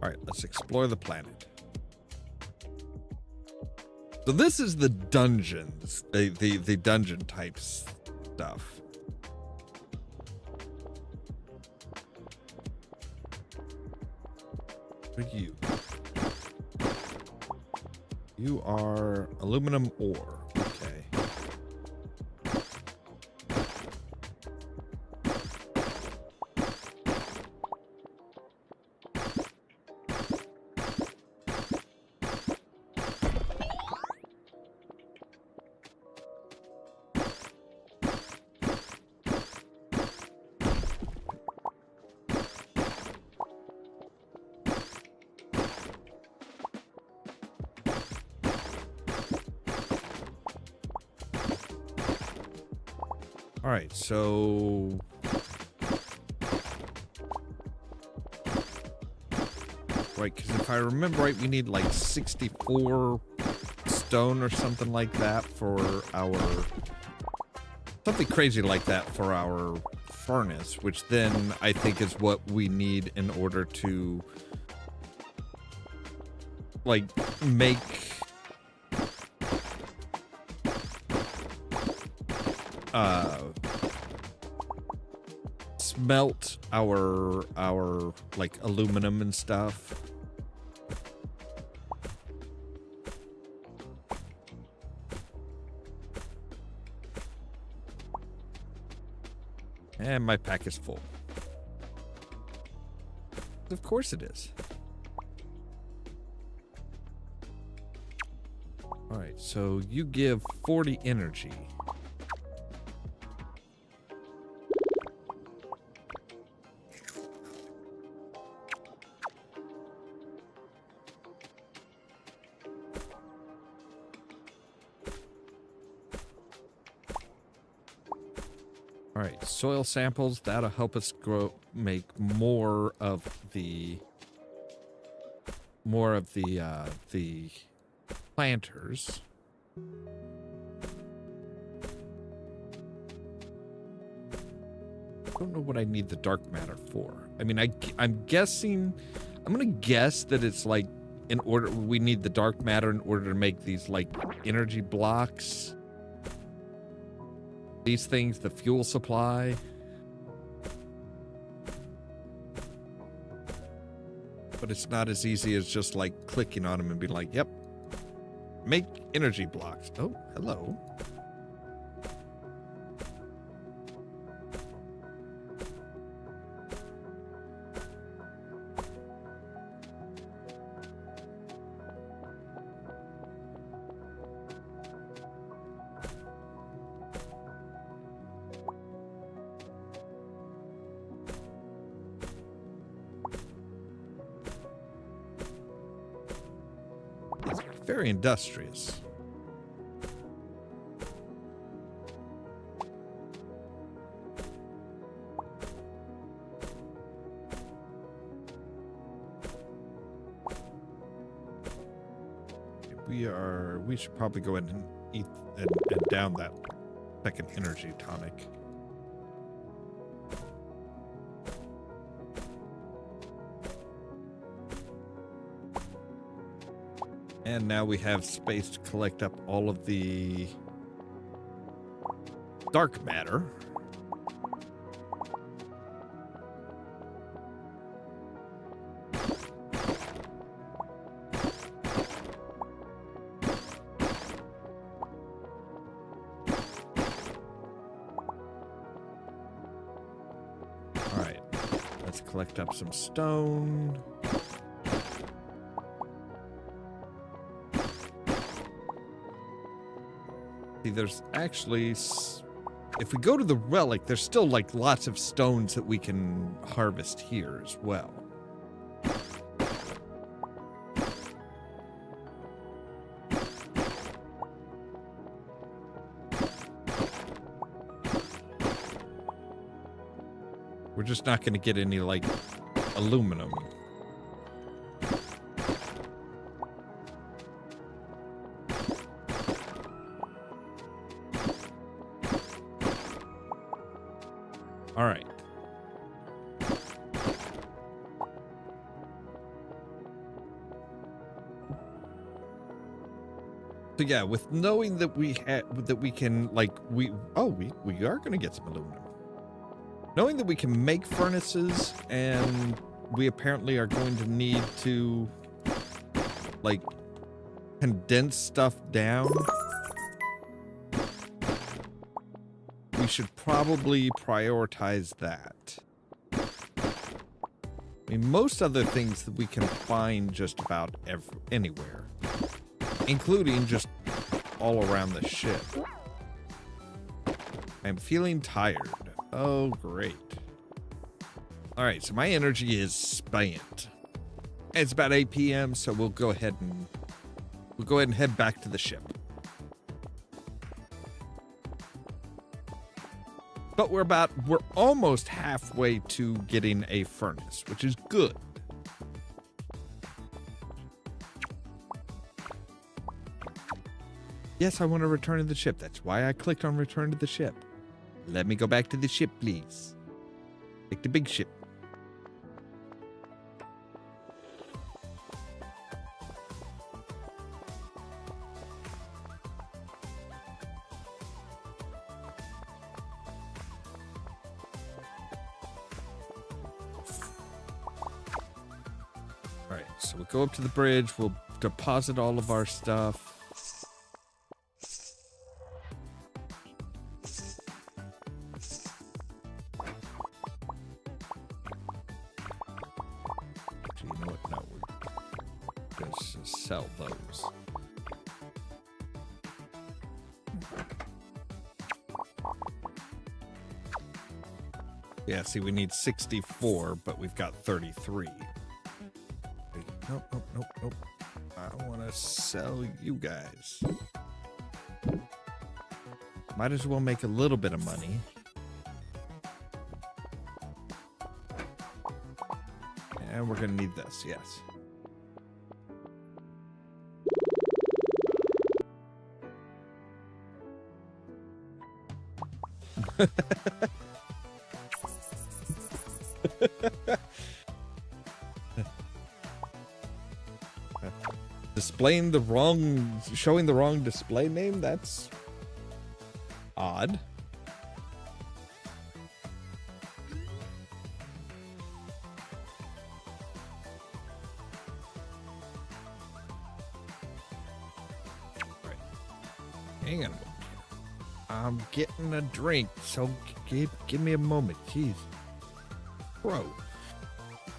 All right, let's explore the planet. So this is the dungeons, the dungeon type stuff. What are you? You are aluminum ore. Okay. All right, so right, because if I remember right, we need like 64 stone or something like that for our something crazy like that for our furnace, which then I think is what we need in order to like make smelt our like aluminum and stuff. And my pack is full. Of course it is. All right, so you give 40 energy. All right, soil samples, that'll help us make more of the planters. I don't know what I need the dark matter for. I mean, I'm guessing, I'm gonna guess that it's like we need the dark matter in order to make these like energy blocks. These things, the fuel supply. But it's not as easy as just like clicking on them and being like, yep, make energy blocks. Oh, hello. Very industrious. We should probably go ahead and eat and down that second energy tonic. And now we have space to collect up all of the dark matter. All right, let's collect up some stone. See, there's actually, if we go to the relic, there's still like lots of stones that we can harvest here as well. We're just not going to get any like aluminum. All right. So yeah, with knowing that we can like we are going to get some aluminum. Knowing that we can make furnaces and we apparently are going to need to like condense stuff down. We should probably prioritize that. I mean, most other things that we can find just about anywhere, including just all around the ship. I'm feeling tired. Oh, great. All right, so my energy is spent. It's about 8 p.m., so we'll go ahead and head back to the ship. But we're almost halfway to getting a furnace, which is good. Yes, I want to return to the ship. That's why I clicked on return to the ship. Let me go back to the ship, please. Like the big ship. All right, so we'll go up to the bridge. We'll deposit all of our stuff. Actually, you know what? No, we're going to sell those. Yeah, see, we need 64, but we've got 33. Nope. I want to sell you guys. Might as well make a little bit of money. And we're going to need this, yes. Showing the wrong display name? That's odd. Right. Hang on. I'm getting a drink, so give me a moment. Jeez. Bro.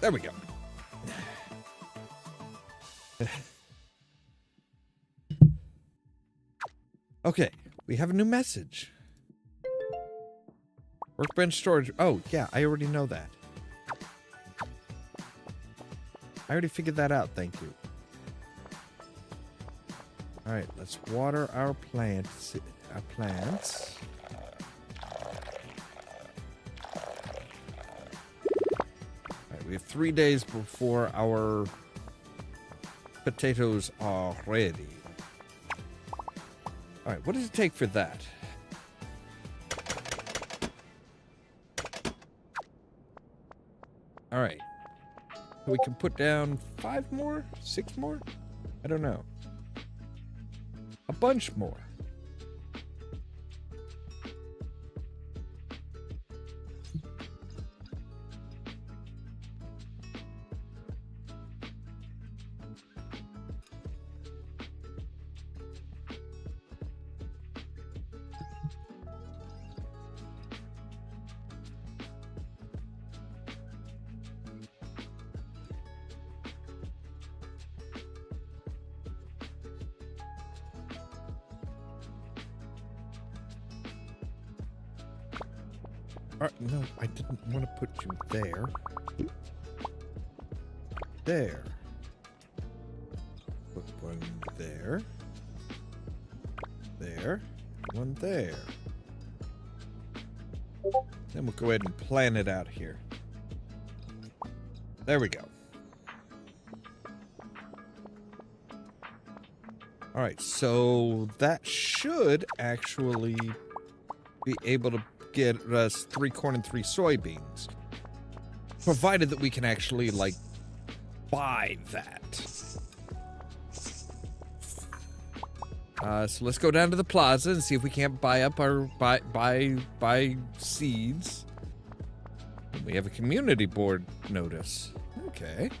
There we go. Okay, we have a new message. Workbench storage. Oh, yeah, I already know that. I already figured that out, thank you. Alright, let's water our plants. Alright, we have 3 days before our potatoes are ready. Alright, what does it take for that? Alright. So we can put down 5 more? 6 more? I don't know. A bunch more. No, I didn't want to put you there. There. Put one there. There. One there. Then we'll go ahead and plan it out here. There we go. Alright, so that should actually be able to get us 3 corn and 3 soybeans. Provided that we can actually, like, buy that. So let's go down to the plaza and see if we can't buy up our, buy seeds. We have a community board notice. Okay.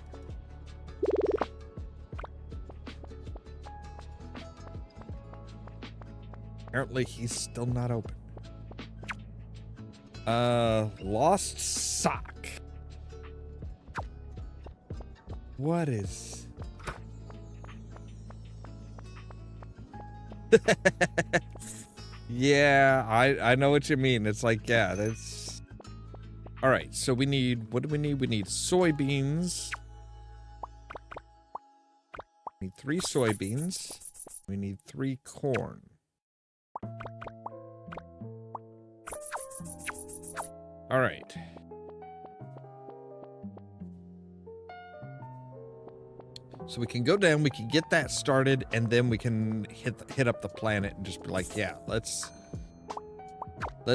Apparently he's still not open. Lost sock. What is... Yeah, I know what you mean. It's like, yeah, that's... Alright, so we need... What do we need? We need soybeans. We need 3 soybeans. We need 3 corn. Alright. So we can go down, we can get that started, and then we can hit up the planet and just be like, yeah, let's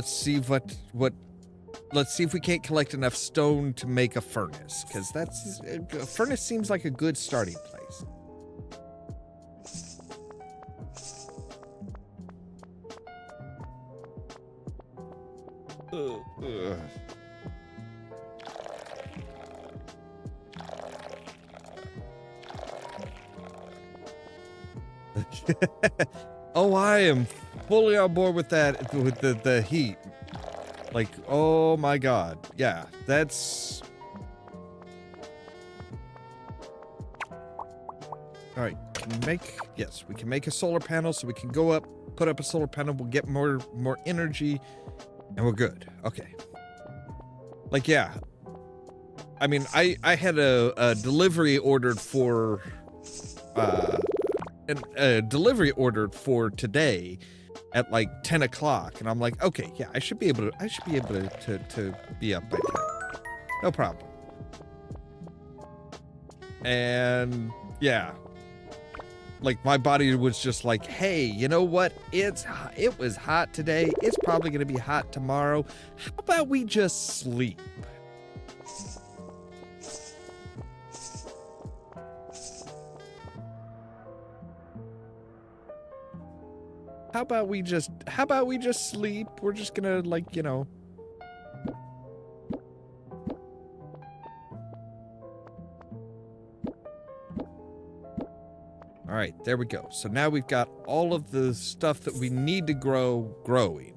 see let's see if we can't collect enough stone to make a furnace, because a furnace seems like a good starting place. Oh, I am fully on board with that, with the heat. Like, oh my god. Yeah, that's... Alright, yes, we can make a solar panel, so we can go up, put up a solar panel, we'll get more energy, and we're good. Okay. Like, yeah. I mean, I had a delivery ordered for... delivery ordered for today at like 10 o'clock, and I'm like, okay, yeah, I should be able to be up by 10. No problem. And yeah, like my body was just like, hey, you know what? It was hot today. It's probably going to be hot tomorrow. How about we just sleep? How about we just sleep? We're just gonna, like, you know. All right, there we go. So now we've got all of the stuff that we need to grow growing.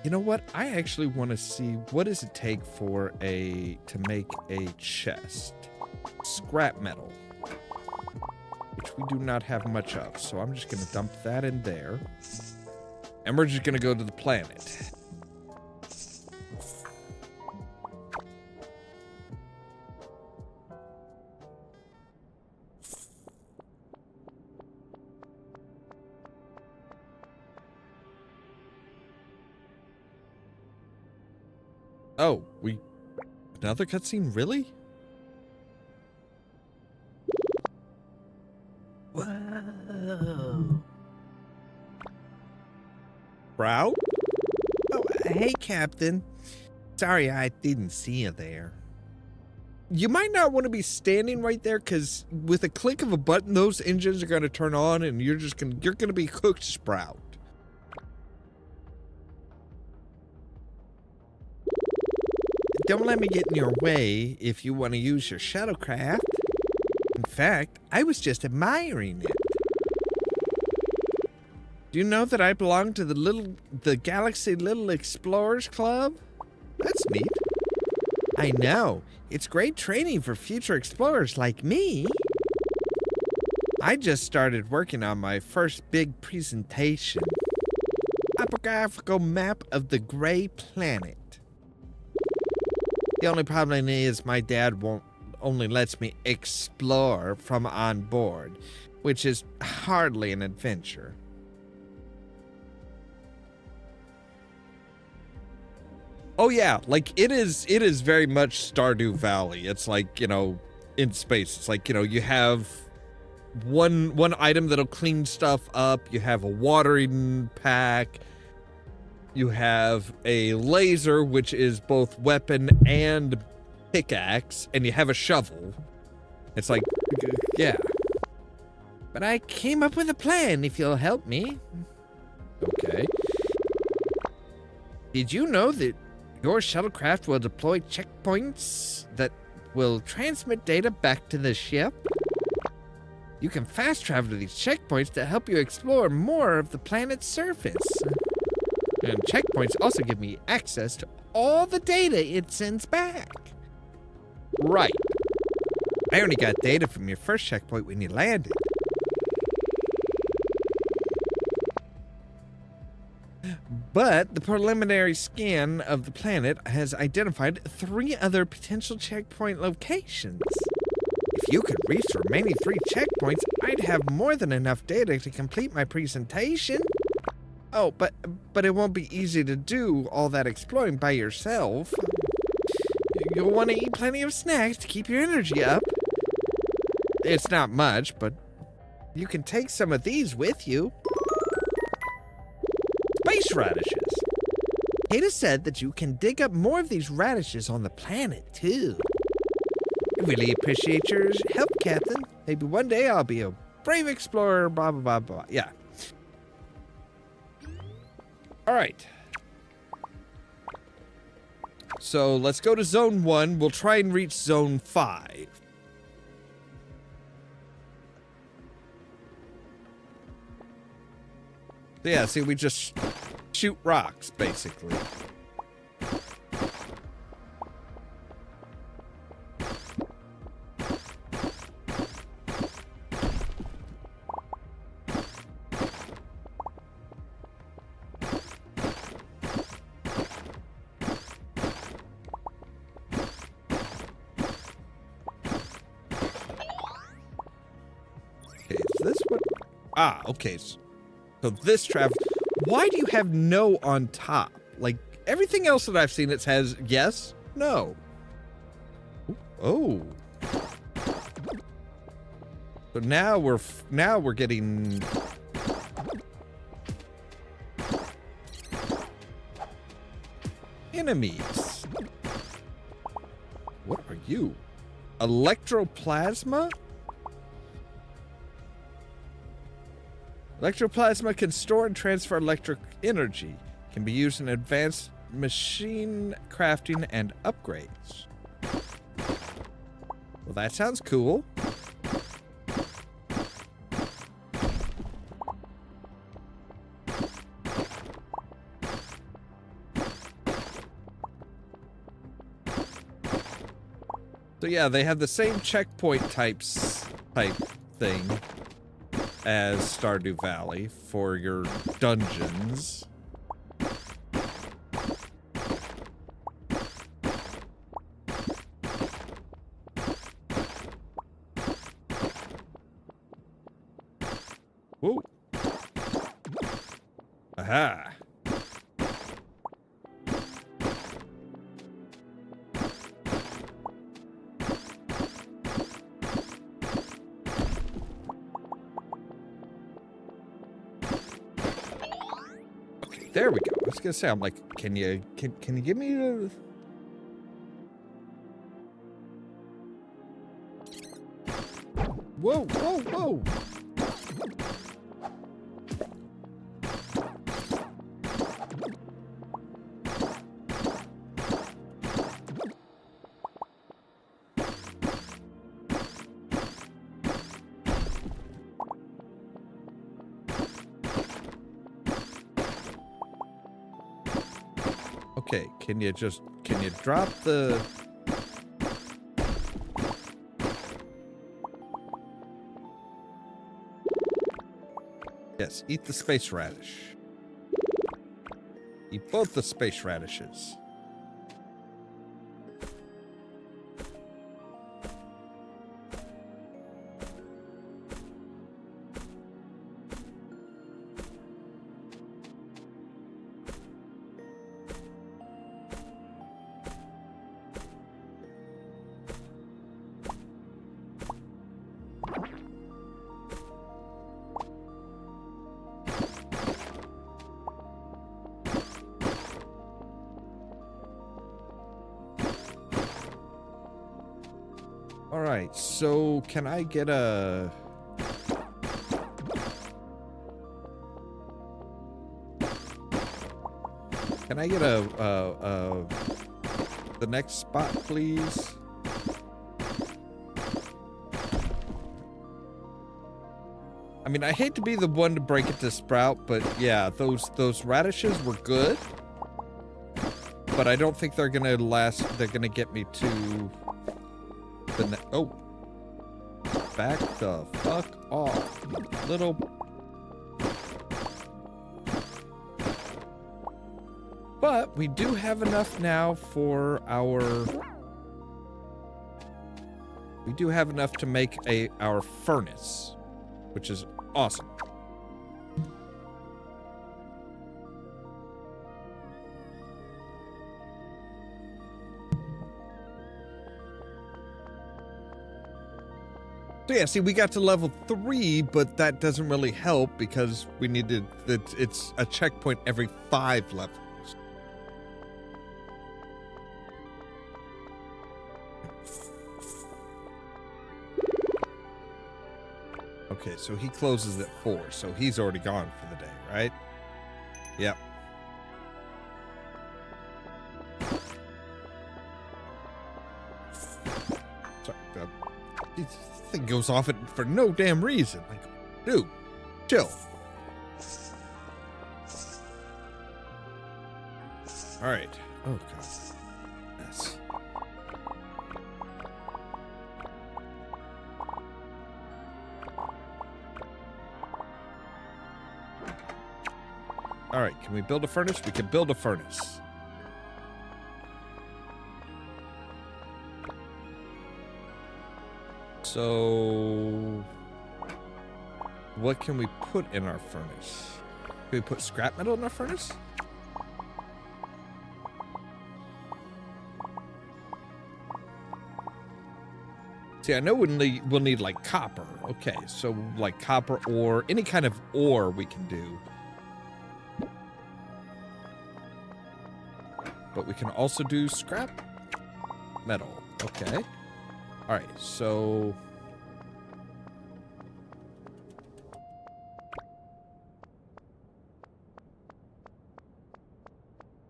You know what? I actually want to see what does it take to make a chest. Scrap metal, which we do not have much of. So I'm just going to dump that in there. And we're just going to go to the planet. Oh, another cutscene? Really? Whoa. Sprout? Oh, hey, Captain. Sorry I didn't see you there. You might not want to be standing right there, because with a click of a button, those engines are going to turn on, and you're going to be cooked, Sprout. Don't let me get in your way if you want to use your shuttlecraft. In fact, I was just admiring it. Do you know that I belong to the Galaxy Little Explorers Club? That's neat. I know. It's great training for future explorers like me. I just started working on my first big presentation. Topographical map of the Gray Planet. The only problem is my dad only lets me explore from on board, which is hardly an adventure. Oh yeah, like it is very much Stardew Valley. It's like, you know, in space. It's like, you know, you have one item that'll clean stuff up, you have a watering pack, you have a laser, which is both weapon and pickaxe, and you have a shovel. It's like, yeah. But I came up with a plan if you'll help me. Okay. Did you know that your shuttlecraft will deploy checkpoints that will transmit data back to the ship? You can fast travel to these checkpoints to help you explore more of the planet's surface. And checkpoints also give me access to all the data it sends back. Right. I only got data from your first checkpoint when you landed. But the preliminary scan of the planet has identified 3 other potential checkpoint locations. If you could reach the remaining 3 checkpoints, I'd have more than enough data to complete my presentation. Oh, but it won't be easy to do all that exploring by yourself. You'll want to eat plenty of snacks to keep your energy up. It's not much, but you can take some of these with you. Space radishes. Ada said that you can dig up more of these radishes on the planet, too. I really appreciate your help, Captain. Maybe one day I'll be a brave explorer, blah, blah, blah, blah. Yeah. All right. So let's go to Zone 1. We'll try and reach Zone 5. So yeah, see, we just shoot rocks, basically. Ah, okay. So this traffic. Why do you have no on top? Like everything else that I've seen, it has yes, no. Oh. So now we're getting enemies. What are you? Electroplasma? Electroplasma can store and transfer electric energy. Can be used in advanced machine crafting and upgrades. Well, that sounds cool. So yeah, they have the same checkpoint type thing as Stardew Valley for your dungeons. Whoa. Aha. Okay, there we go. I was gonna say, I'm like, can you give me a... Whoa, whoa, whoa. Okay, can you drop the... Yes, eat the space radish. Eat both the space radishes. All right, so can I get a... Can I get the next spot, please? I mean, I hate to be the one to break it to Sprout, but yeah, those radishes were good. But I don't think they're gonna last. They're gonna get me to the oh, back the fuck off, you little. But we do have enough now for our. We do have enough to make our furnace, which is awesome. So yeah, see, we got to level 3, but that doesn't really help because we needed it's a checkpoint every 5 levels. Okay, so he closes at 4, so he's already gone for the day, right? Yep. Sorry, this thing goes off for no damn reason. Like, dude, chill. All right. Oh god. Yes. All right, can we build a furnace? We can build a furnace. So, what can we put in our furnace? Can we put scrap metal in our furnace? See, I know we'll need like copper. Okay, so like copper ore, any kind of ore we can do. But we can also do scrap metal. Okay. All right, so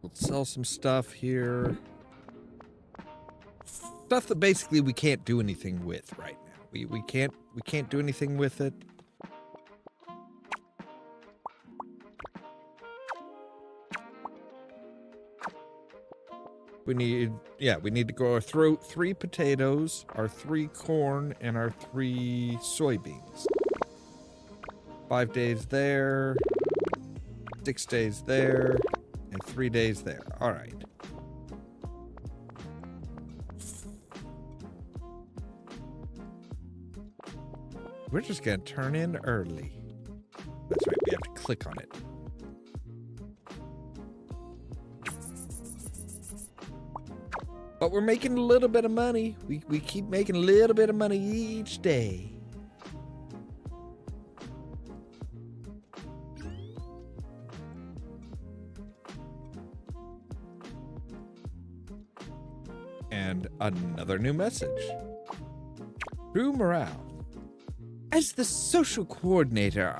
let's sell some stuff here. Stuff that basically we can't do anything with right now. We can't do anything with it. We need to grow our 3 potatoes, our 3 corn, and our 3 soybeans. 5 days there, 6 days there, and 3 days there. All right. We're just gonna turn in early. That's right, we have to click on it. But we're making a little bit of money. We keep making a little bit of money each day. And another new message. True morale. As the social coordinator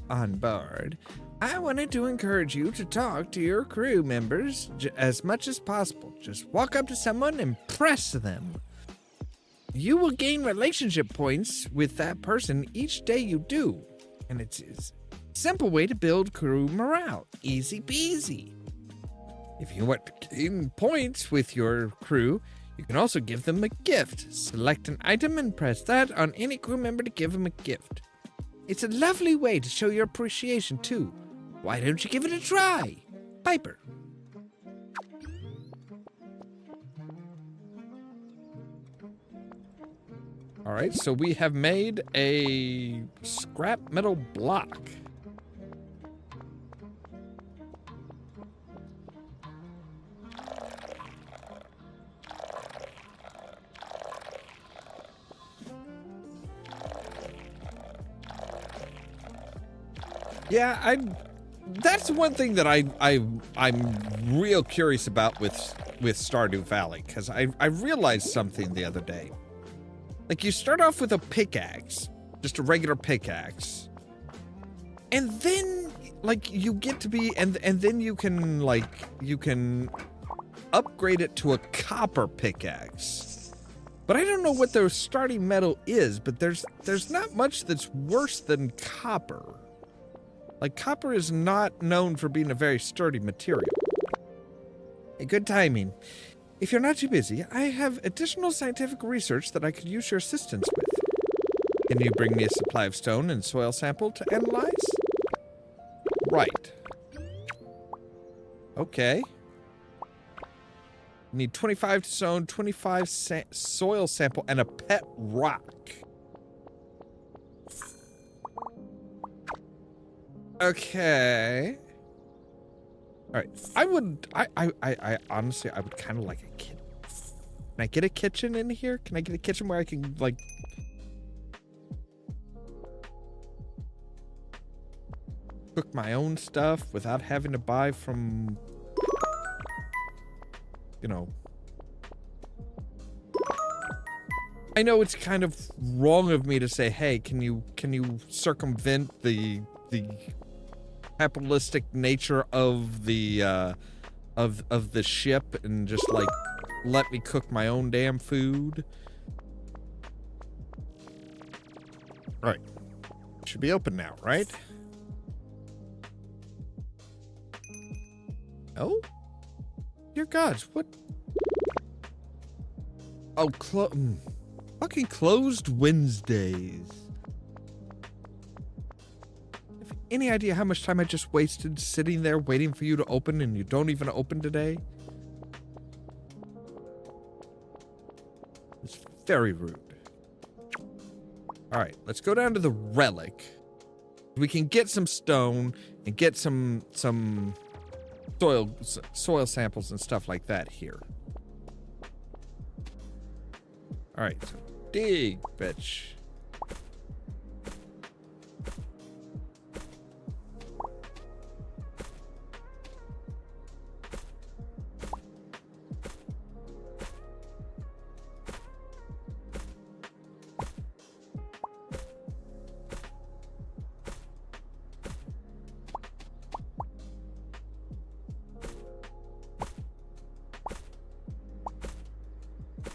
on board, I wanted to encourage you to talk to your crew members as much as possible. Just walk up to someone and press them. You will gain relationship points with that person each day you do. And it's a simple way to build crew morale. Easy peasy. If you want to gain points with your crew, you can also give them a gift. Select an item and press that on any crew member to give them a gift. It's a lovely way to show your appreciation too. Why don't you give it a try? Piper. All right, so we have made a scrap metal block. Yeah, that's one thing that I'm real curious about with Stardew Valley, because I realized something the other day. Like, you start off with a pickaxe, just a regular pickaxe, and then like you get to be and then you can upgrade it to a copper pickaxe. But I don't know what their starting metal is, but there's not much that's worse than copper. Like, copper is not known for being a very sturdy material. Hey, good timing. If you're not too busy, I have additional scientific research that I could use your assistance with. Can you bring me a supply of stone and soil sample to analyze? Right. Okay. Need 25 stone, 25 soil sample, and a pet rock. Okay. All right. I honestly, I would kind of like a kitchen. Can I get a kitchen in here? Can I get a kitchen where I can, like, cook my own stuff without having to buy from, you know. I know it's kind of wrong of me to say, hey, can you circumvent the capitalistic nature of the of the ship and just like let me cook my own damn food. All right, should be open now, right? Oh, dear gods, what? Oh, fucking closed Wednesdays. Any idea how much time I just wasted sitting there waiting for you to open and you don't even open today? It's very rude. All right, let's go down to the relic. We can get some stone and get some soil samples and stuff like that here. All right, so dig, bitch.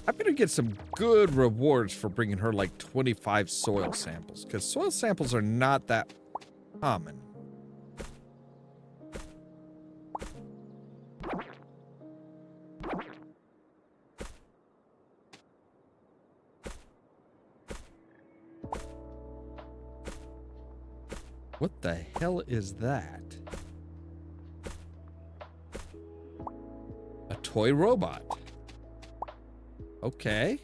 I'm gonna get some good rewards for bringing her like 25 soil samples, because soil samples are not that common. What the hell is that? A toy robot. Okay.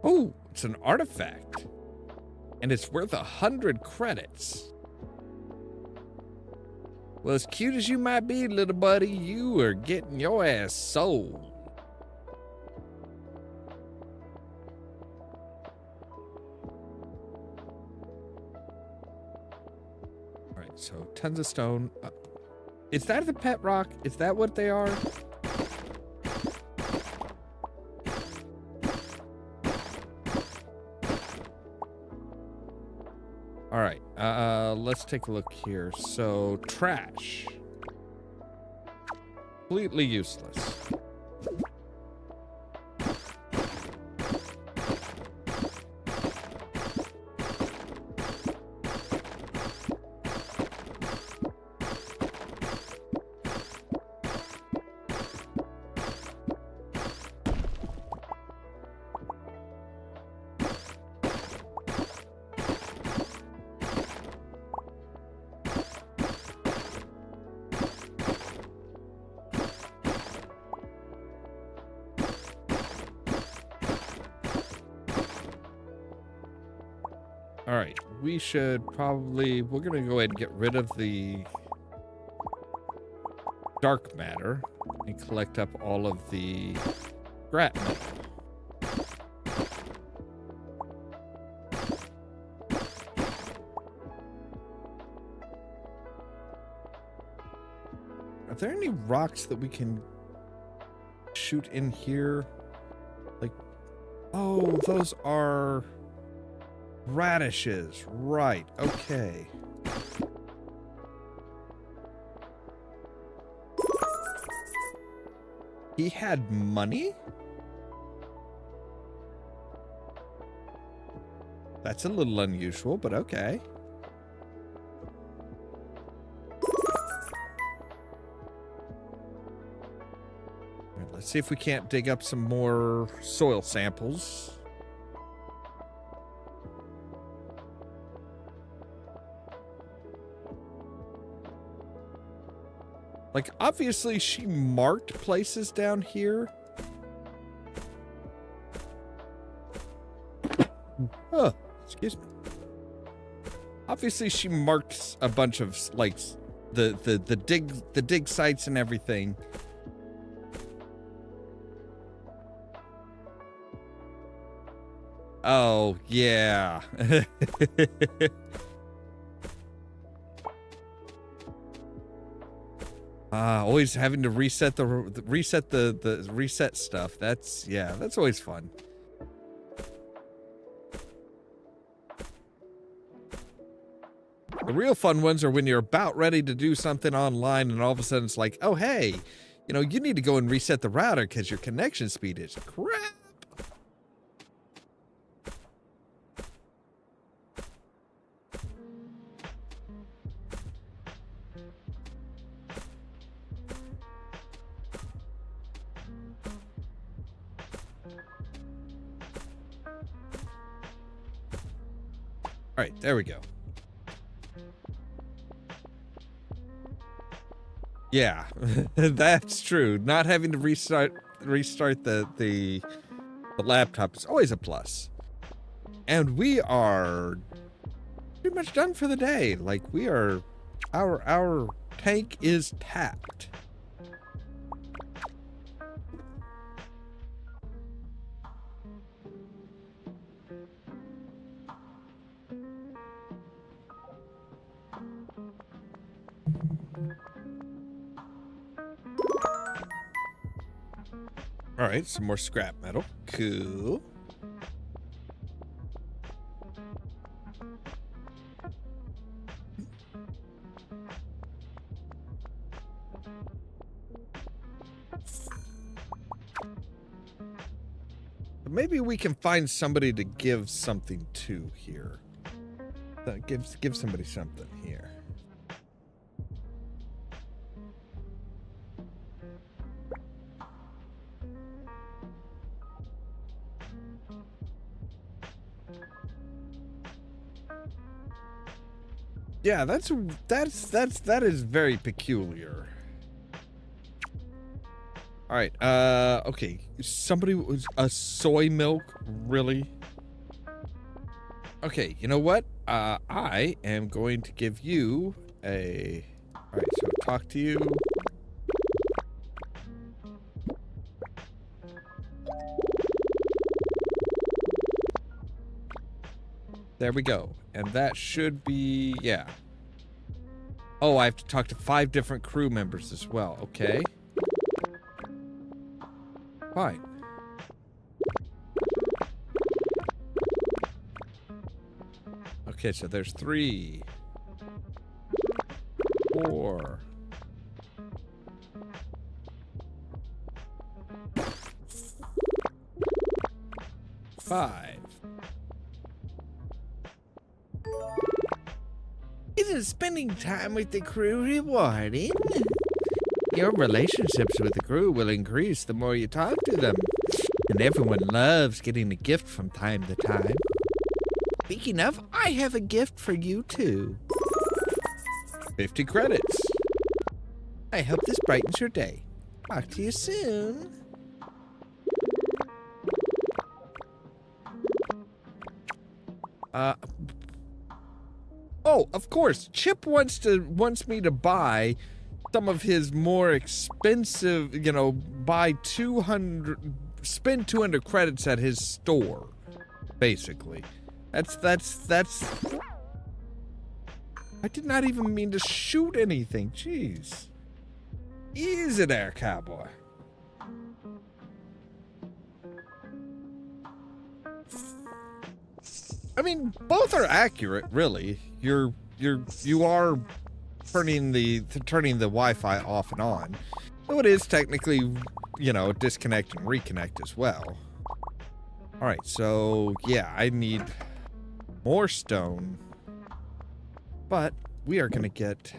Oh, it's an artifact. And it's worth 100 credits. Well, as cute as you might be, little buddy, you are getting your ass sold. All right, so tons of stone. Is that the pet rock? Is that what they are? All right, let's take a look here. So, trash. Completely useless. All right, we should probably, we're going to go ahead and get rid of the dark matter and collect up all of the scrap metal. Are there any rocks that we can shoot in here? Like, oh, those are radishes. Right, okay. He had money? That's a little unusual, but okay. Let's see if we can't dig up some more soil samples. Like, obviously, she marked places down here. Oh, excuse me. Obviously, she marked a bunch of, like, the dig sites and everything. Oh, yeah. Always having to reset the reset stuff. That's, yeah, that's always fun. The real fun ones are when you're about ready to do something online and all of a sudden it's like, oh, hey, you know, you need to go and reset the router because your connection speed is crap. All right, there we go. Yeah, that's true. Not having to restart the laptop is always a plus. And we are pretty much done for the day. Like, we are Our tank is tapped. All right, some more scrap metal. Cool. Maybe we can find somebody to give something to here. Give somebody something here. Yeah, that is very peculiar. All right, okay. Somebody was a soy milk, really? Okay, you know what? I am going to give you a... All right, so talk to you. There we go. And that should be, yeah. Oh, I have to talk to 5 different crew members as well. Okay. Fine. Okay, so there's 3, 4. 5. Isn't spending time with the crew rewarding? Your relationships with the crew will increase the more you talk to them. And everyone loves getting a gift from time to time. Speaking of, I have a gift for you too. 50 credits. I hope this brightens your day. Talk to you soon. Oh, of course. Chip wants me to buy some of his more expensive, you know, spend 200 credits at his store, basically. That's I did not even mean to shoot anything. Jeez. Easy there, cowboy. I mean, both are accurate, really. You are turning the Wi-Fi off and on. Though it is technically, you know, disconnect and reconnect as well. All right, so yeah, I need more stone, but we are gonna get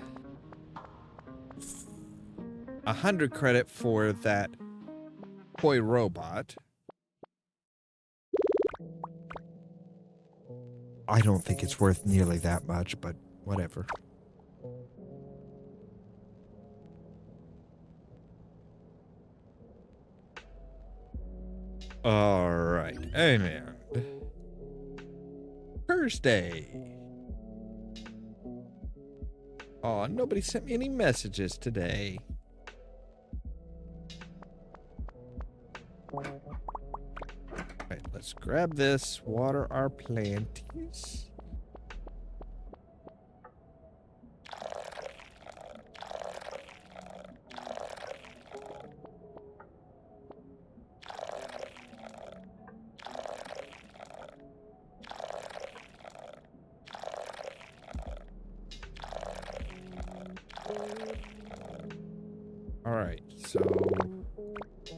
100 credit for that toy robot. I don't think it's worth nearly that much, but whatever. All right, and Thursday. Oh, nobody sent me any messages today. All right, let's grab this, water our planties. All right, so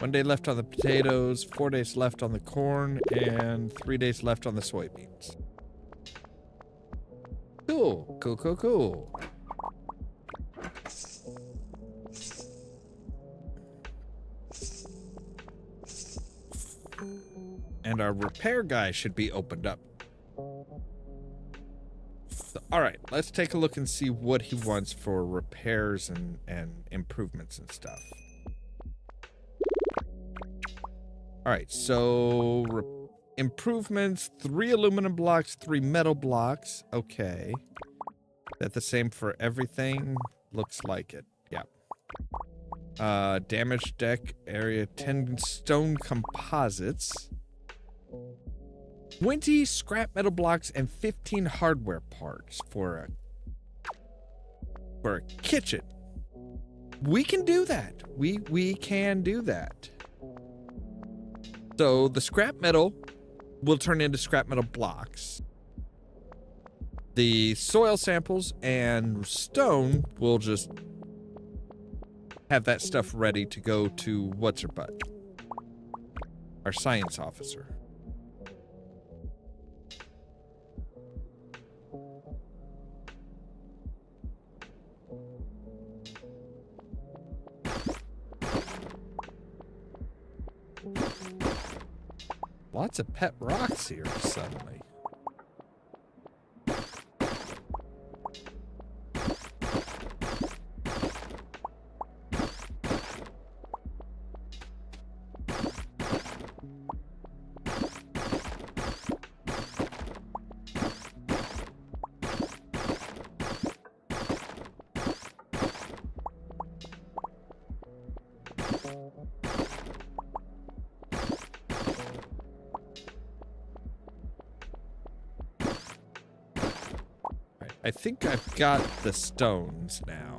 1 day left on the potatoes, 4 days left on the corn, and 3 days left on the soybeans. Cool, cool, cool, cool. And our repair guy should be opened up. So, all right, let's take a look and see what he wants for repairs and improvements and stuff. All right, so improvements, 3 aluminum blocks, 3 metal blocks. Okay. That the same for everything? Looks like it. Yeah. Damaged deck area, 10 stone composites, 20 scrap metal blocks, and 15 hardware parts for a kitchen. We can do that. We can do that. So the scrap metal will turn into scrap metal blocks. The soil samples and stone will just have that stuff ready to go to what's her butt, our science officer. Lots of pet rocks here suddenly. I think I've got the stones now.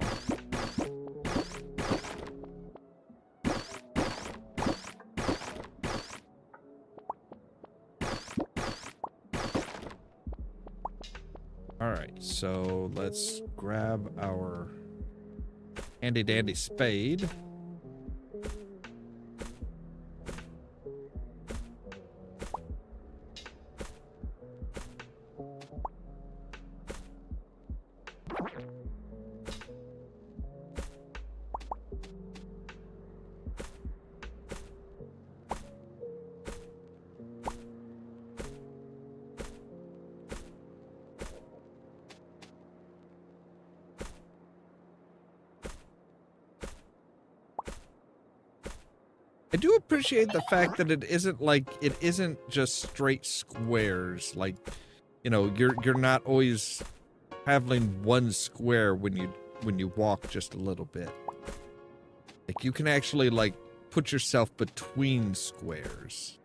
All right, so let's grab our handy dandy spade. I do appreciate the fact that it isn't just straight squares. Like, you know, you're not always traveling one square when you walk just a little bit. Like, you can actually like put yourself between squares.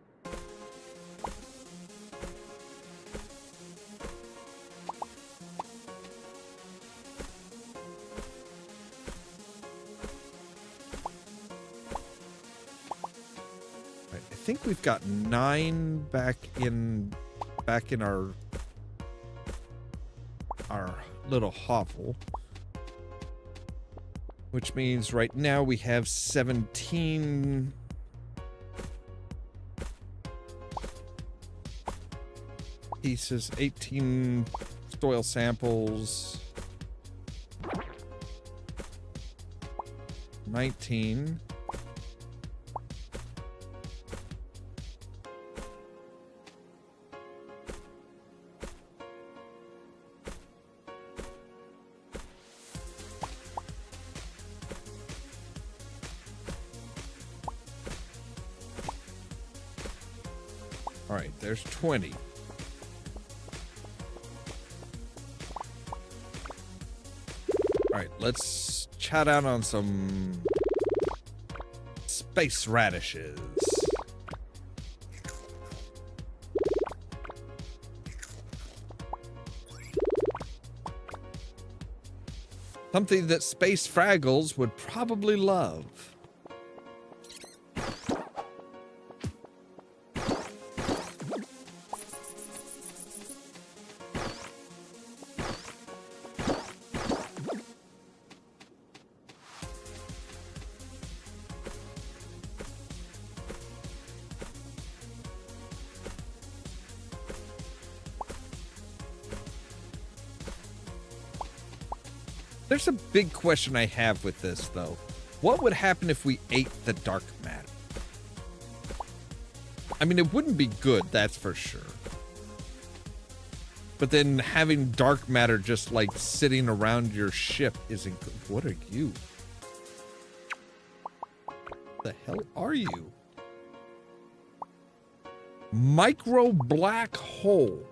I think we've got 9 back in our little hovel, which means right now we have 17 pieces, 18 soil samples, 19. All right, there's 20. All right, let's chat out on some space radishes. Something that space fraggles would probably love. There's a big question I have with this, though. What would happen if we ate the dark matter? I mean, it wouldn't be good, that's for sure. But then having dark matter just, like, sitting around your ship isn't good. What are you? The hell are you? Micro black hole.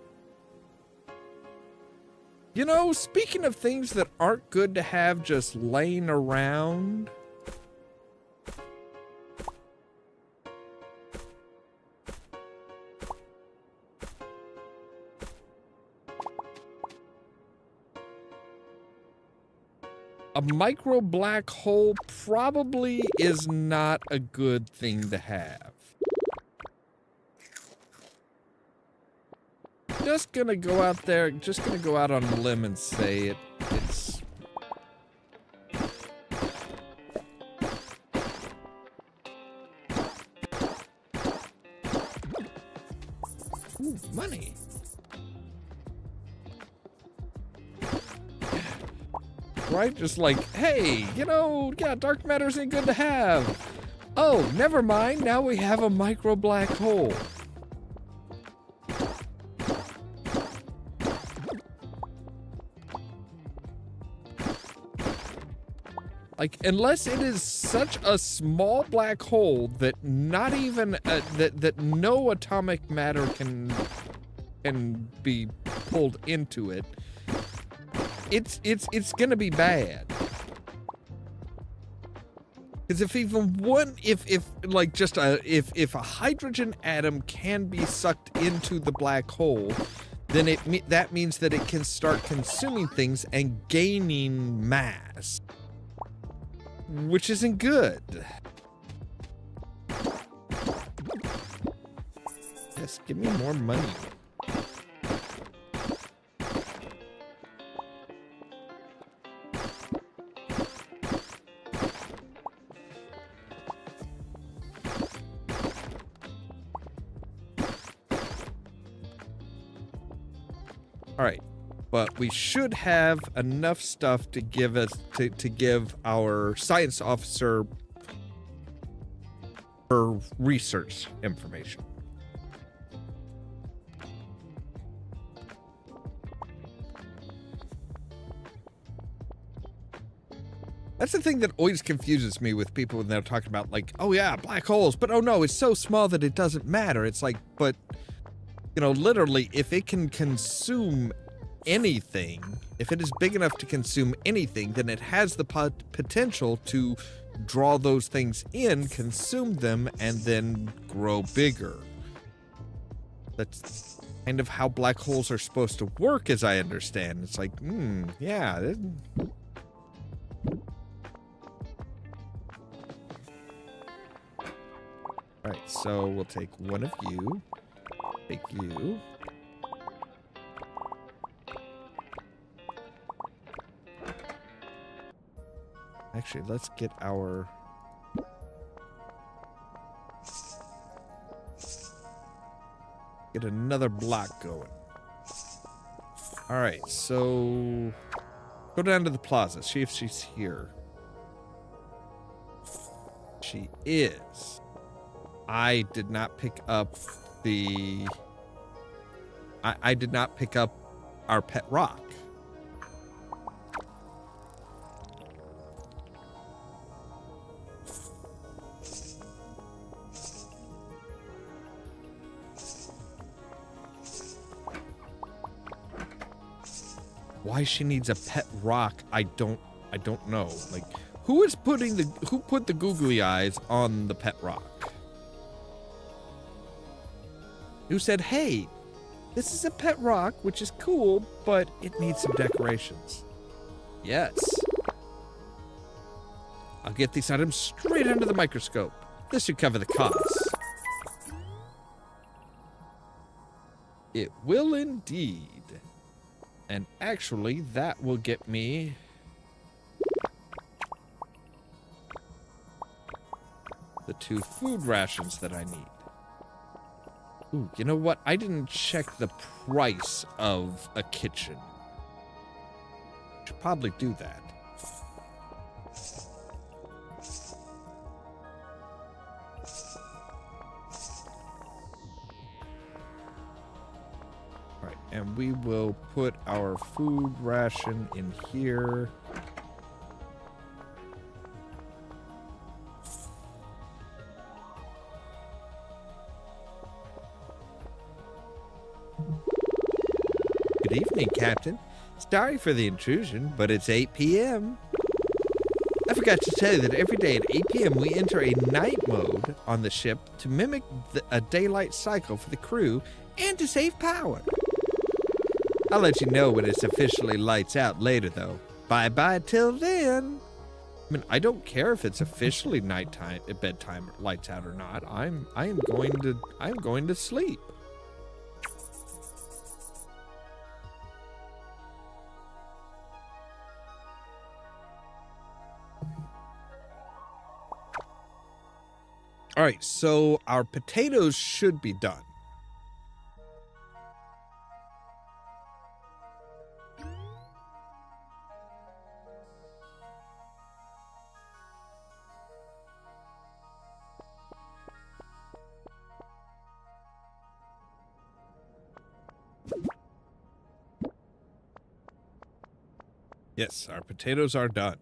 You know, speaking of things that aren't good to have just laying around, a micro black hole probably is not a good thing to have. Just gonna go out on a limb and say it's... Ooh, money. Right? Just like, hey, you know, yeah, dark matter isn't good to have. Oh, never mind. Now we have a micro black hole. Like, unless it is such a small black hole that not even that no atomic matter can be pulled into it, it's gonna be bad. Because if even one, if a hydrogen atom can be sucked into the black hole, then that means that it can start consuming things and gaining mass, which isn't good. Yes, give me more money. All right, but we should have enough stuff to give us to give our science officer her research information. That's the thing that always confuses me with people when they're talking about, like, oh yeah, black holes, but oh no, it's so small that it doesn't matter. It's like, but, you know, literally, if it can consume anything, if it is big enough to consume anything, then it has the potential to draw those things in, consume them, and then grow bigger. That's kind of how black holes are supposed to work, as I understand. It's like, yeah. All right, so we'll take one of you. Take you. Actually, let's get our... Get another block going. All right, so... Go down to the plaza, see if she's here. She is. I did not pick up the... I did not pick up our pet rock. Why she needs a pet rock, I don't know. Like, who put the googly eyes on the pet rock? Who said, hey, this is a pet rock, which is cool, but it needs some decorations. Yes. I'll get these items straight under the microscope. This should cover the costs. It will indeed. And actually, that will get me... the 2 food rations that I need. Ooh, you know what? I didn't check the price of a kitchen. Should probably do that. All right, and we will put our food ration in here. Good evening, Captain. Sorry for the intrusion, but it's 8 p.m. I forgot to tell you that every day at 8 p.m. we enter a night mode on the ship to mimic a daylight cycle for the crew and to save power. I'll let you know when it's officially lights out later, though. Bye-bye till then. I mean, I don't care if it's officially nighttime, bedtime, lights out or not. I'm going to sleep. All right, so our potatoes should be done. Yes, our potatoes are done.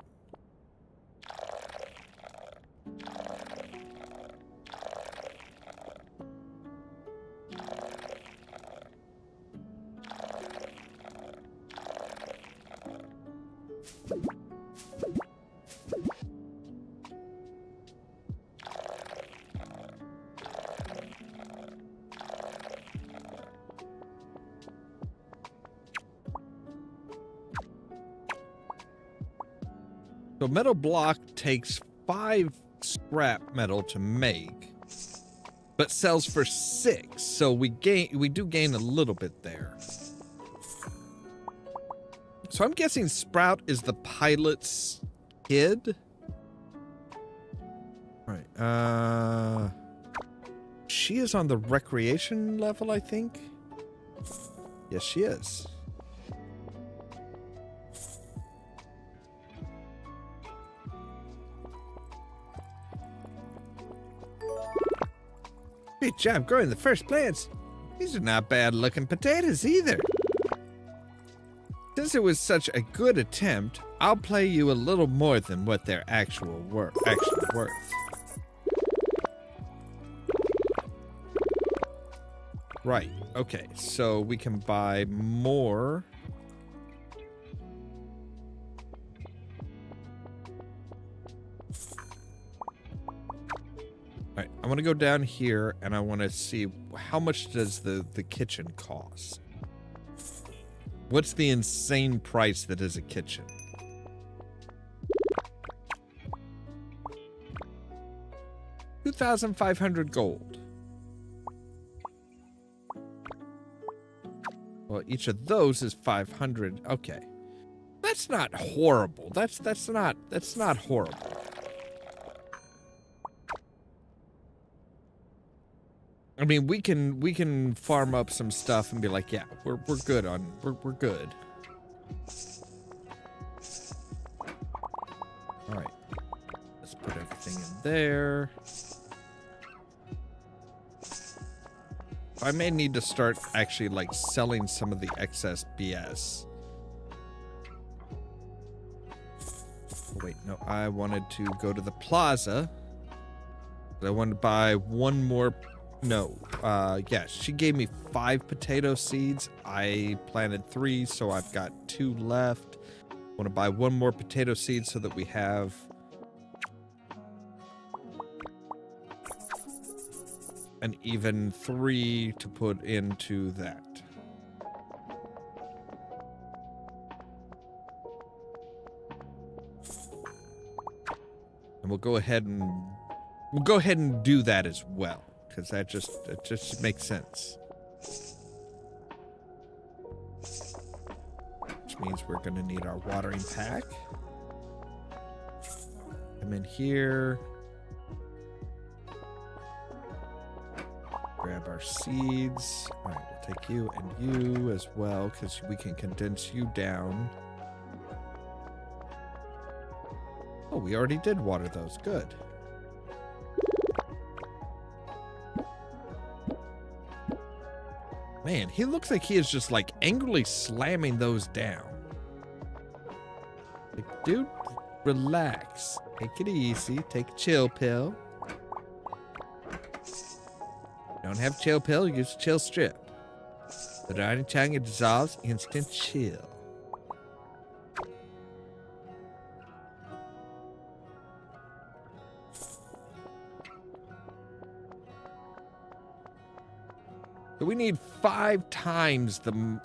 So metal block takes 5 scrap metal to make, but sells for 6. So we do gain a little bit there. So I'm guessing Sprout is the pilot's kid. All right. She is on the recreation level, I think. Yes, she is. Great job growing the first plants. These are not bad looking potatoes either. Since it was such a good attempt, I'll play you a little more than what they're actually worth. Right, okay, so we can buy more. All right, I want to go down here and I want to see how much does the kitchen cost. What's the insane price that is a kitchen? $2,500 gold. Well, each of those is 500. Okay, that's not horrible. That's not horrible. I mean, we can farm up some stuff and be like, yeah, we're good on we're good. All right, let's put everything in there. I may need to start actually like selling some of the excess BS. Oh, wait, no, I wanted to go to the plaza. I wanted to buy one more. No, yeah, she gave me 5 potato seeds. I planted 3, so I've got 2 left. I want to buy one more potato seed so that we have an even 3 to put into that. And we'll go ahead and do that as well. Because it just makes sense. Which means we're going to need our watering pack. Come in here. Grab our seeds. All right, we'll take you and you as well, because we can condense you down. Oh, we already did water those. Good. Man, he looks like he is just like angrily slamming those down. Like, dude, relax. Take it easy. Take a chill pill. Don't have chill pill, use chill strip. The darning tongue, it dissolves instant chill. we need 5 times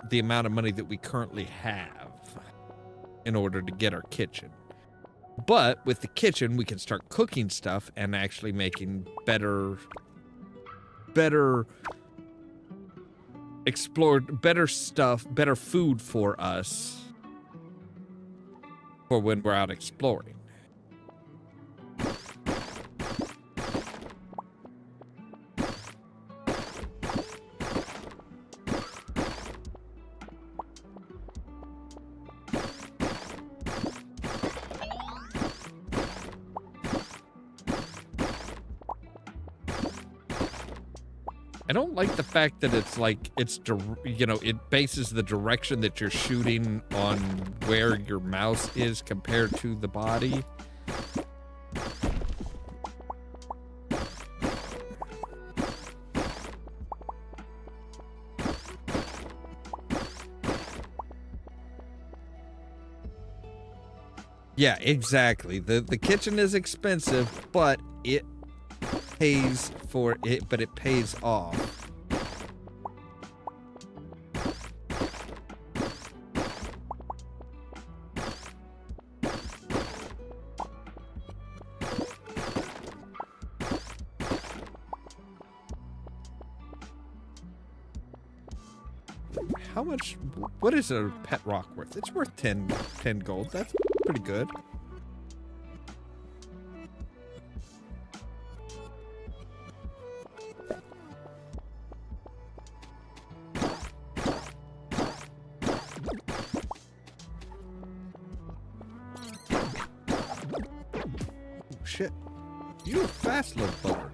the amount of money that we currently have in order to get our kitchen. But with the kitchen, we can start cooking stuff and actually making better stuff, better food for us for when we're out exploring. I don't like the fact that it's like, it bases the direction that you're shooting on where your mouse is compared to the body. Yeah, exactly. The kitchen is expensive, but it pays for it, but it pays off. How much? What is a pet rock worth? It's worth 10 gold. That's pretty good. Shit. You a fast little bugger.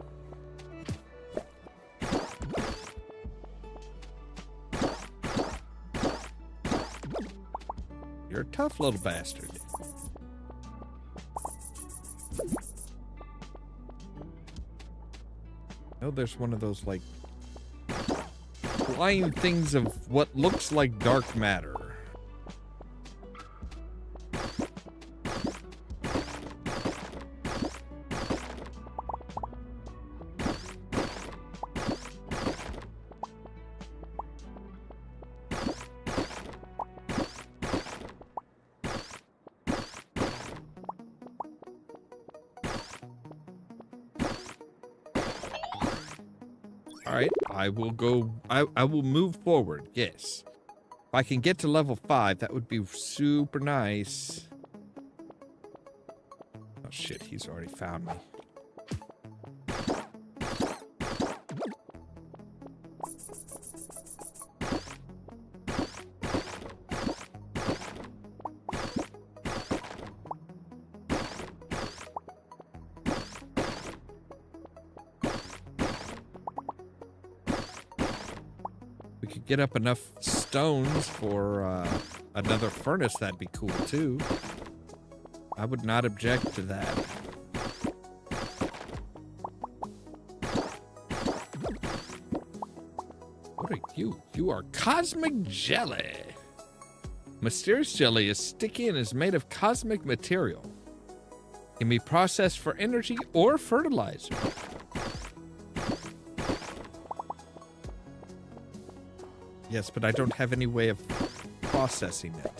You're a tough little bastard. Oh, there's one of those, like, flying things of what looks like dark matter. All right, I will move forward, yes. If I can get to level 5, that would be super nice. Oh shit, he's already found me. Get up enough stones for another furnace, that'd be cool too. I would not object to that. What are you? You are cosmic jelly. Mysterious jelly is sticky and is made of cosmic material. Can be processed for energy or fertilizer. Yes, but I don't have any way of processing it.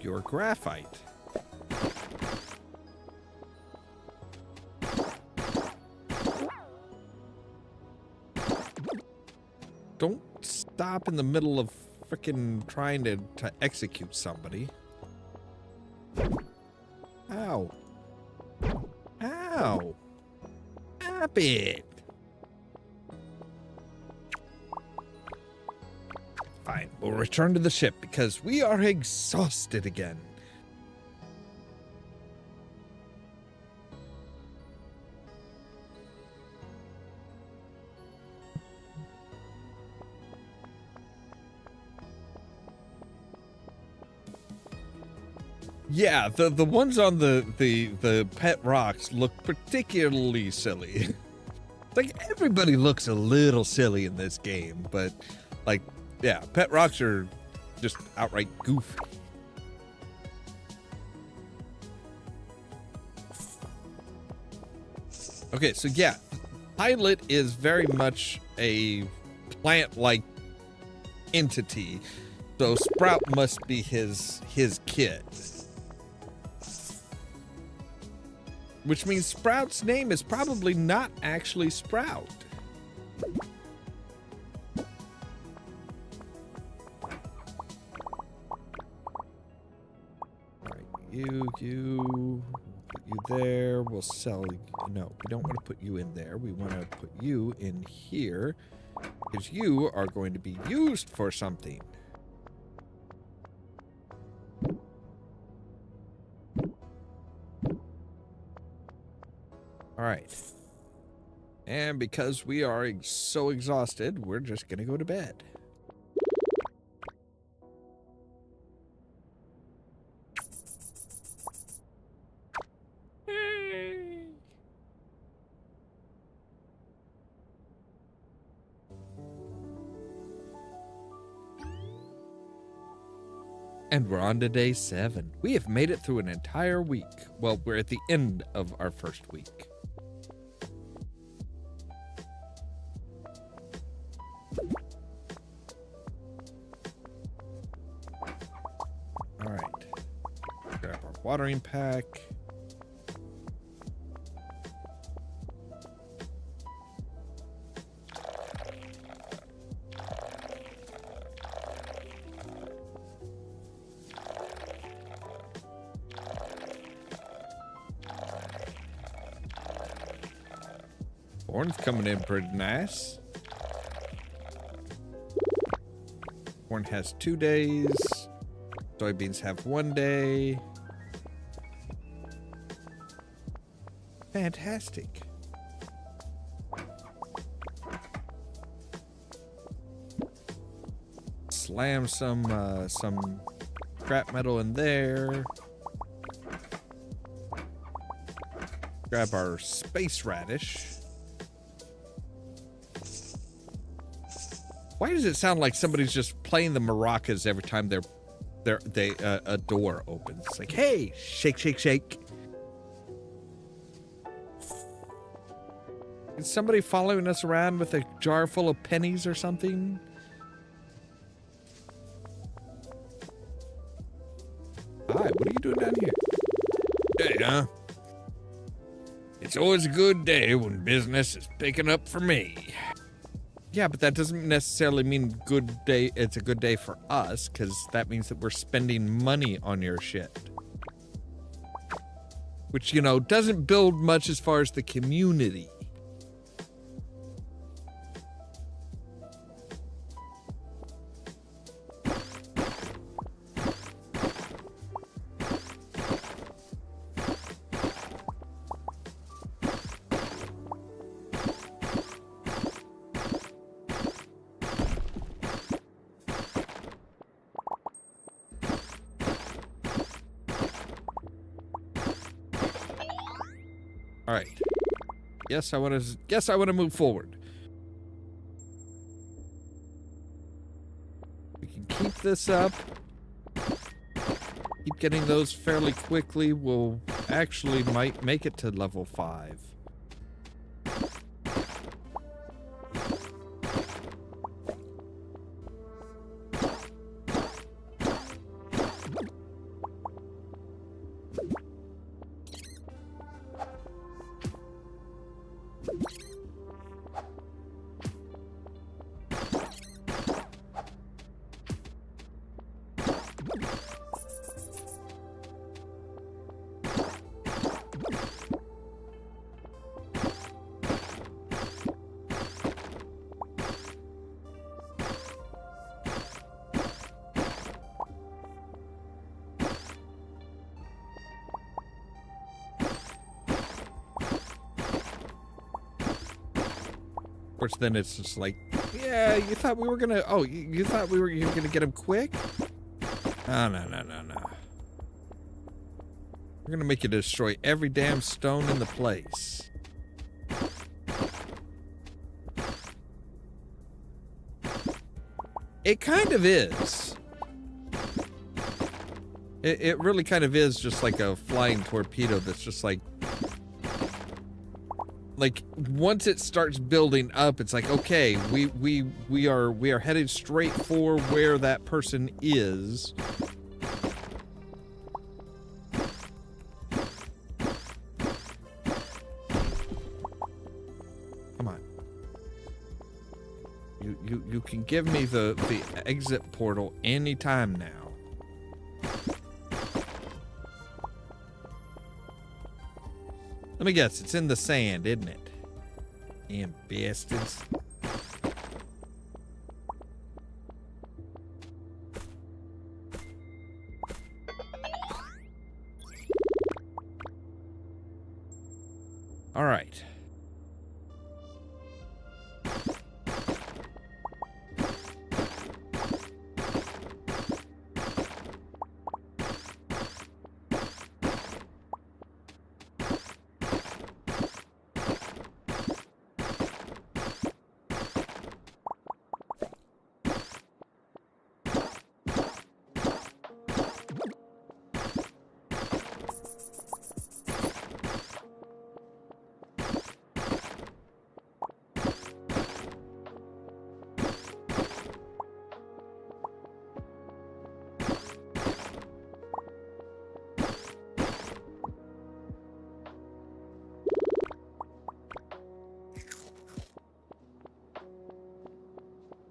You're graphite. Don't stop in the middle of freaking trying to execute somebody. Ow. Ow. Stop it. Fine, we'll return to the ship because we are exhausted again. Yeah, the ones on the pet rocks look particularly silly. Like, everybody looks a little silly in this game, but, like, yeah, pet rocks are just outright goofy. Okay, so yeah, Pilot is very much a plant-like entity, so Sprout must be his kid. Which means Sprout's name is probably not actually Sprout. Alright, you there. We'll sell. No, we don't want to put you in there. We want to put you in here because you are going to be used for something. All right. And because we are so exhausted, we're just going to go to bed. And we're on to day 7. We have made it through an entire week. Well, we're at the end of our first week. All right. Grab our watering pack. Corn's coming in pretty nice. Corn has 2 days. Soybeans have 1 day. Fantastic. Slam some scrap metal in there. Grab our space radish. Why does it sound like somebody's just playing the maracas every time a door opens? It's like, hey, shake, shake, shake. Is somebody following us around with a jar full of pennies or something? Hi, what are you doing down here? Hey, huh? It's always a good day when business is picking up for me. Yeah, but that doesn't necessarily mean good day. It's a good day for us, because that means that we're spending money on your shit. Which, you know, doesn't build much as far as the community. All right. Yes, I want to move forward. We can keep this up. Keep getting those fairly quickly. We'll actually might make it to level 5. Of course, then it's just like, yeah, you thought we were gonna, oh, you thought you were gonna get him quick? Oh, no. We're gonna make you destroy every damn stone in the place. It kind of is. It really kind of is just like a flying torpedo that's just like once it starts building up, it's like, okay, we are headed straight for where that person is. Come on. You can give me the exit portal anytime now. Let me guess, it's in the sand, isn't it? Damn bastards. All right.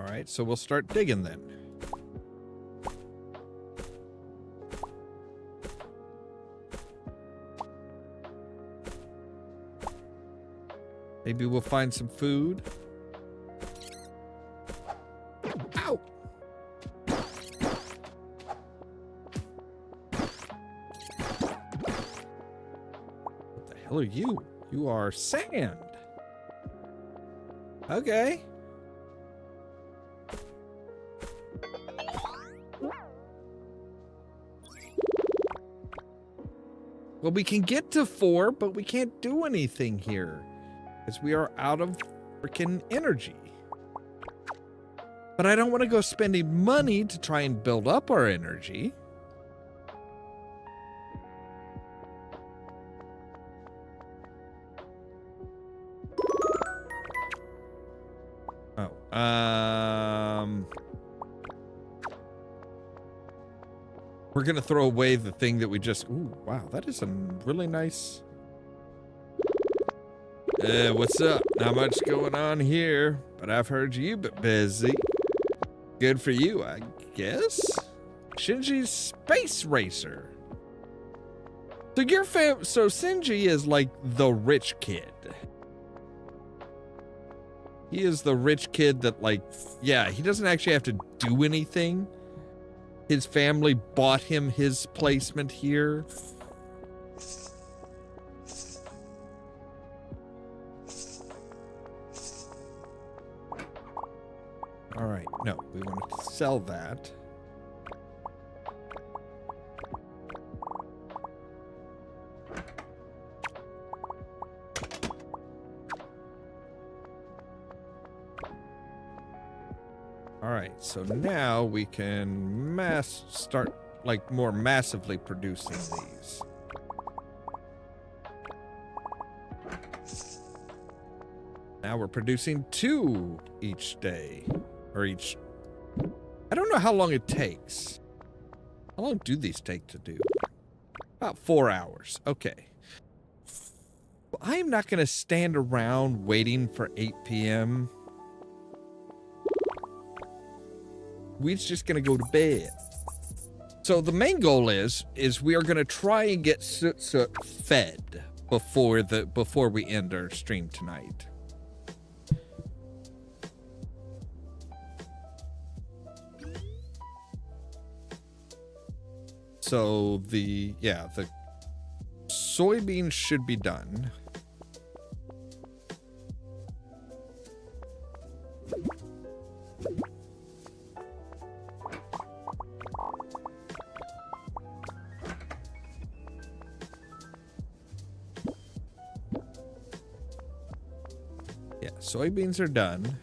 All right, so we'll start digging then. Maybe we'll find some food. Ow! What the hell are you? You are sand. Okay. Well, we can get to 4, but we can't do anything here because we are out of freaking energy. But I don't want to go spending money to try and build up our energy. We're going to throw away the thing that we just... Ooh, wow, that is a really nice... what's up? Not much going on here, but I've heard you bit busy. Good for you, I guess. Shinji's Space Racer. So so Shinji is like the rich kid. He is the rich kid that, like, yeah, he doesn't actually have to do anything. His family bought him his placement here. All right, no, we want to sell that. All right, so now we can start like more massively producing these. Now we're producing 2 each day, or each. I don't know how long it takes. How long do these take to do? About 4 hours. Okay. Well, I am not going to stand around waiting for 8 p.m. We're just gonna go to bed. So the main goal is we are gonna try and get Soot fed before we end our stream tonight. So the soybeans should be done. Yeah, soybeans are done.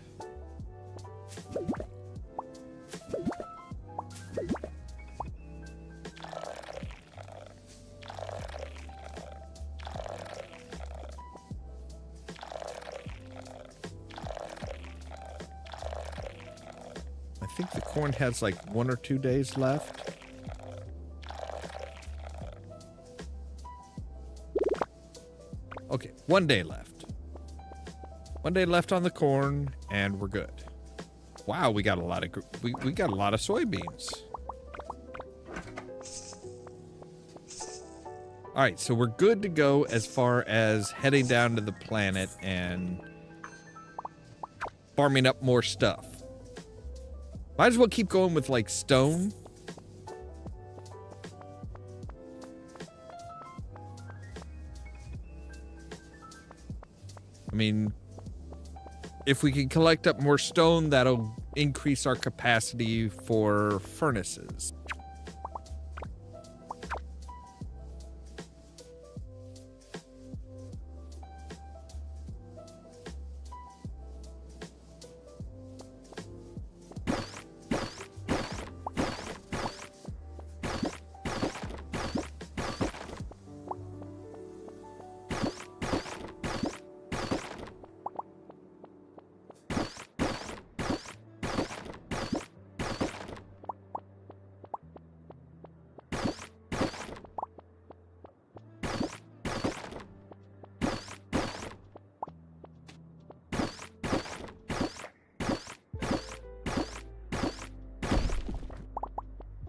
think the corn has like 1 or 2 days left. Okay, 1 day left. 1 day left on the corn, and we're good. Wow, we got a lot of we got a lot of soybeans. All right, so we're good to go as far as heading down to the planet and farming up more stuff. Might as well keep going with like stone. I mean, if we can collect up more stone, that'll increase our capacity for furnaces.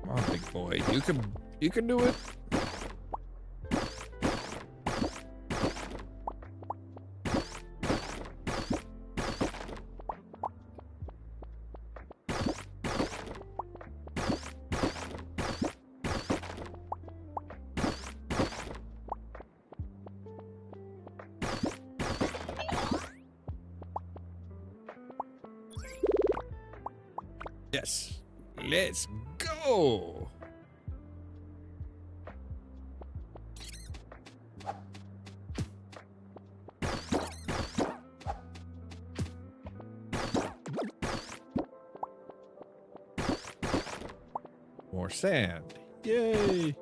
Come on, big boy. You can do it. Yes. Let's go. More sand. Yay.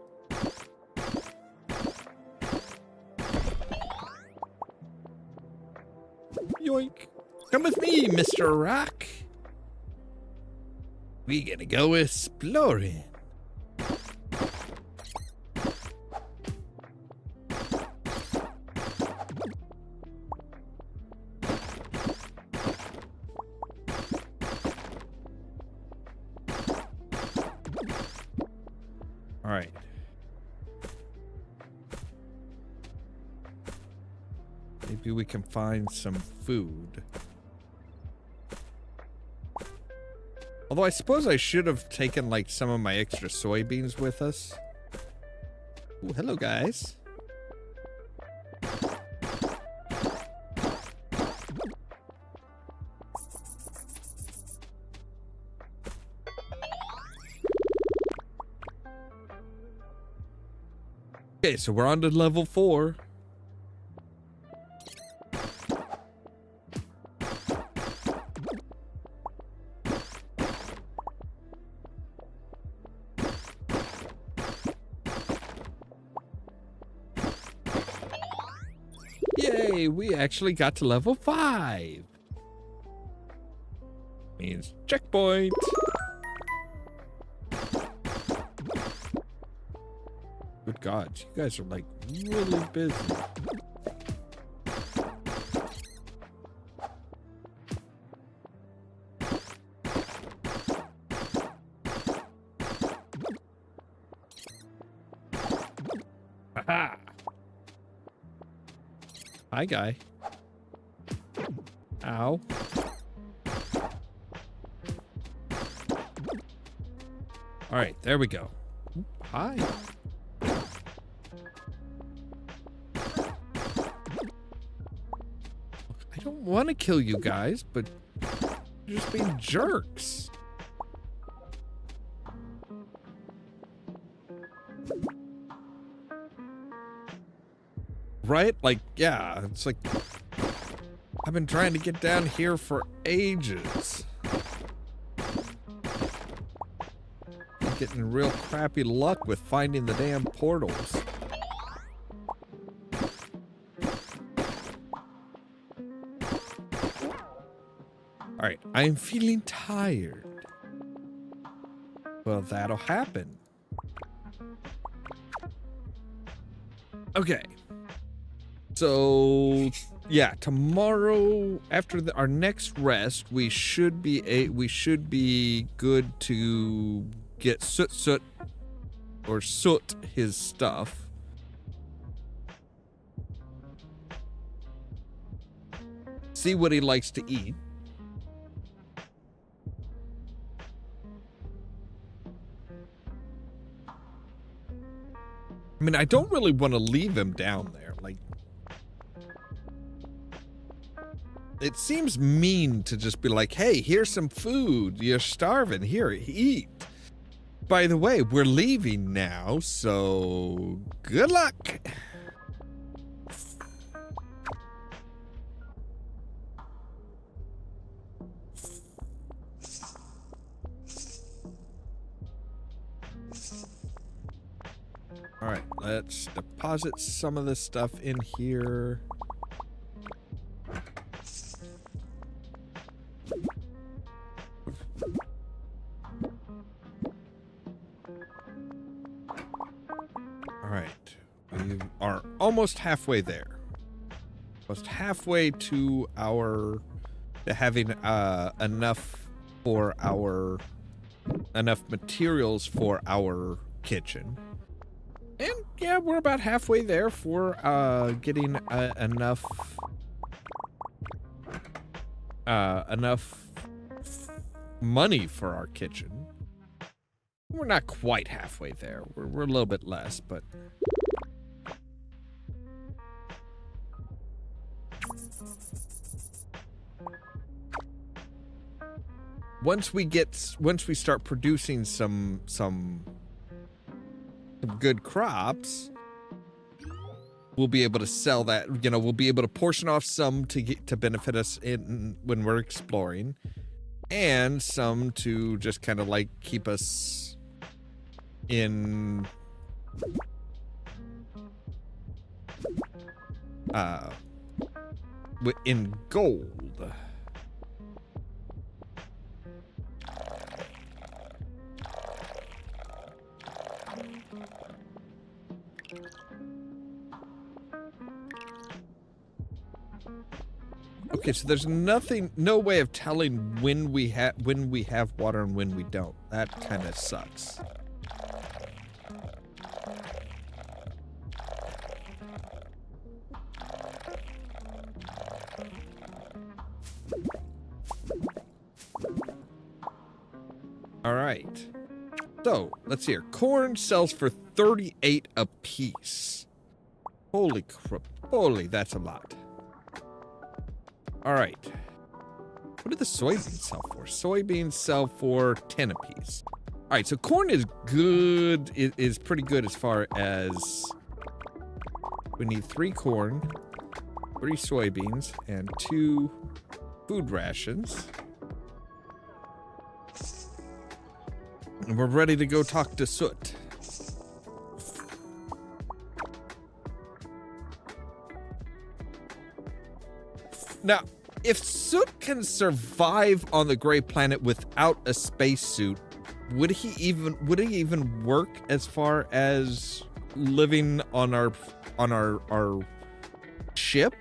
Yoink. Come with me, Mr. Rock. We gonna go exploring. All right. Maybe we can find some food. Although I suppose I should have taken like some of my extra soybeans with us. Ooh, hello guys. Okay, so we're on to level 4. Yay, we actually got to level 5. Means checkpoint. Good God, you guys are like really busy. Aha! Hi, guy. Ow. All right, there we go. Hi. I don't want to kill you guys, but you're just being jerks. Right? Like, yeah, it's like I've been trying to get down here for ages. I'm getting real crappy luck with finding the damn portals. All right, I am feeling tired. Well, that'll happen. Okay. So, yeah, tomorrow after our next rest, we should be good to get Soot his stuff. See what he likes to eat. I mean, I don't really want to leave him down there. Like, it seems mean to just be like, hey, here's some food. You're starving. Here, eat. By the way, we're leaving now, so good luck. All right, let's deposit some of this stuff in here. All right, we are almost halfway there. Almost halfway to having enough materials for our kitchen. And yeah, we're about halfway there for getting enough money for our kitchen. We're not quite halfway there. We're a little bit less, but once we start producing some good crops, we'll be able to sell that. You know, we'll be able to portion off some to benefit us when we're exploring, and some to just kind of like keep us in gold. Okay, so there's no way of telling when we have water and when we don't. That kind of sucks. All right. So, let's see here. Corn sells for 38 a piece. Holy crap. Holy, that's a lot. All right. What do the soybeans sell for? Soybeans sell for 10 a piece. All right, so corn is good. It is pretty good as far as we need 3 corn, 3 soybeans, and 2 food rations. And we're ready to go talk to Soot. Now, if Soot can survive on the gray planet without a spacesuit, would he even work as far as living on our ship?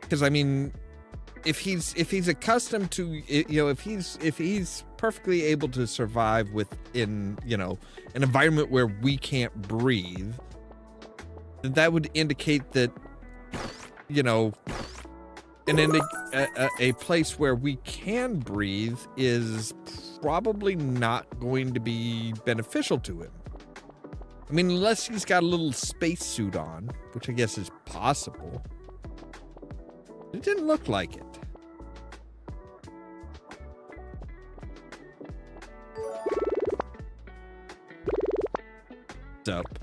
Because I mean, if he's accustomed to, you know, if he's perfectly able to survive within, you know, an environment where we can't breathe, then that would indicate that, you know, a place where we can breathe is probably not going to be beneficial to him. I mean, unless he's got a little spacesuit on, which I guess is possible. It didn't look like it. What's up?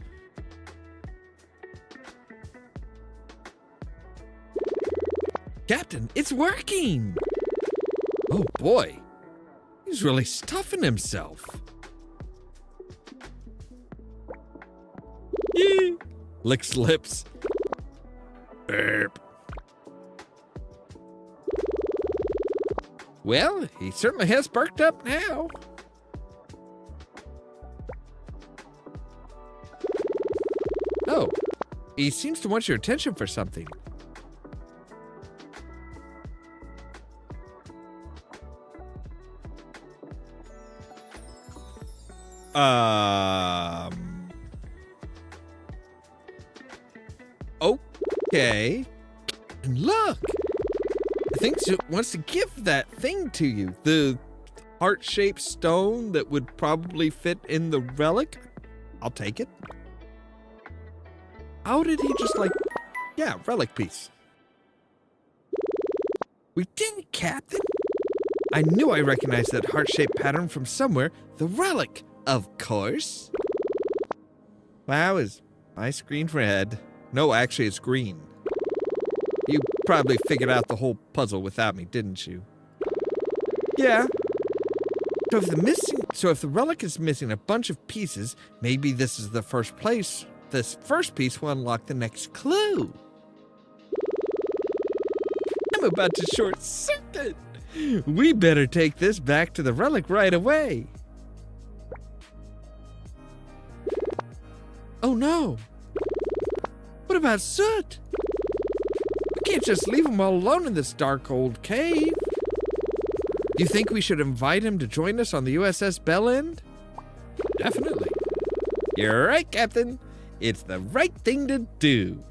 Captain, it's working! Oh boy, he's really stuffing himself. Yee! Licks lips. Burp. Well, he certainly has perked up now. Oh, he seems to want your attention for something. Okay. And look, I think she wants to give that thing to you. The heart-shaped stone that would probably fit in the relic. I'll take it. How did he just yeah, relic piece. We did it, Captain. I knew I recognized that heart-shaped pattern from somewhere. The relic, of course. Wow, is my screen red? No, actually, it's green. You probably figured out the whole puzzle without me, didn't you? Yeah. So if the relic is missing a bunch of pieces, maybe this is the first place. This first piece will unlock the next clue. I'm about to short circuit. We better take this back to the relic right away. Oh no. What about Soot? We can't just leave him all alone in this dark old cave. Do you think we should invite him to join us on the USS Bellend? Definitely. You're right, Captain. It's the right thing to do.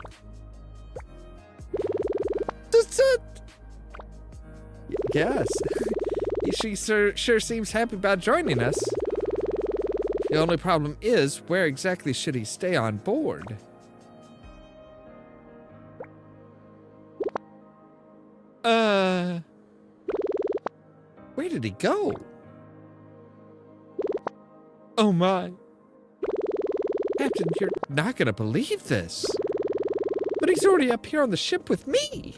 Soot! Yes. She sure seems happy about joining us. The only problem is, where exactly should he stay on board? Where did he go? Oh my. Captain, you're not gonna believe this. But he's already up here on the ship with me.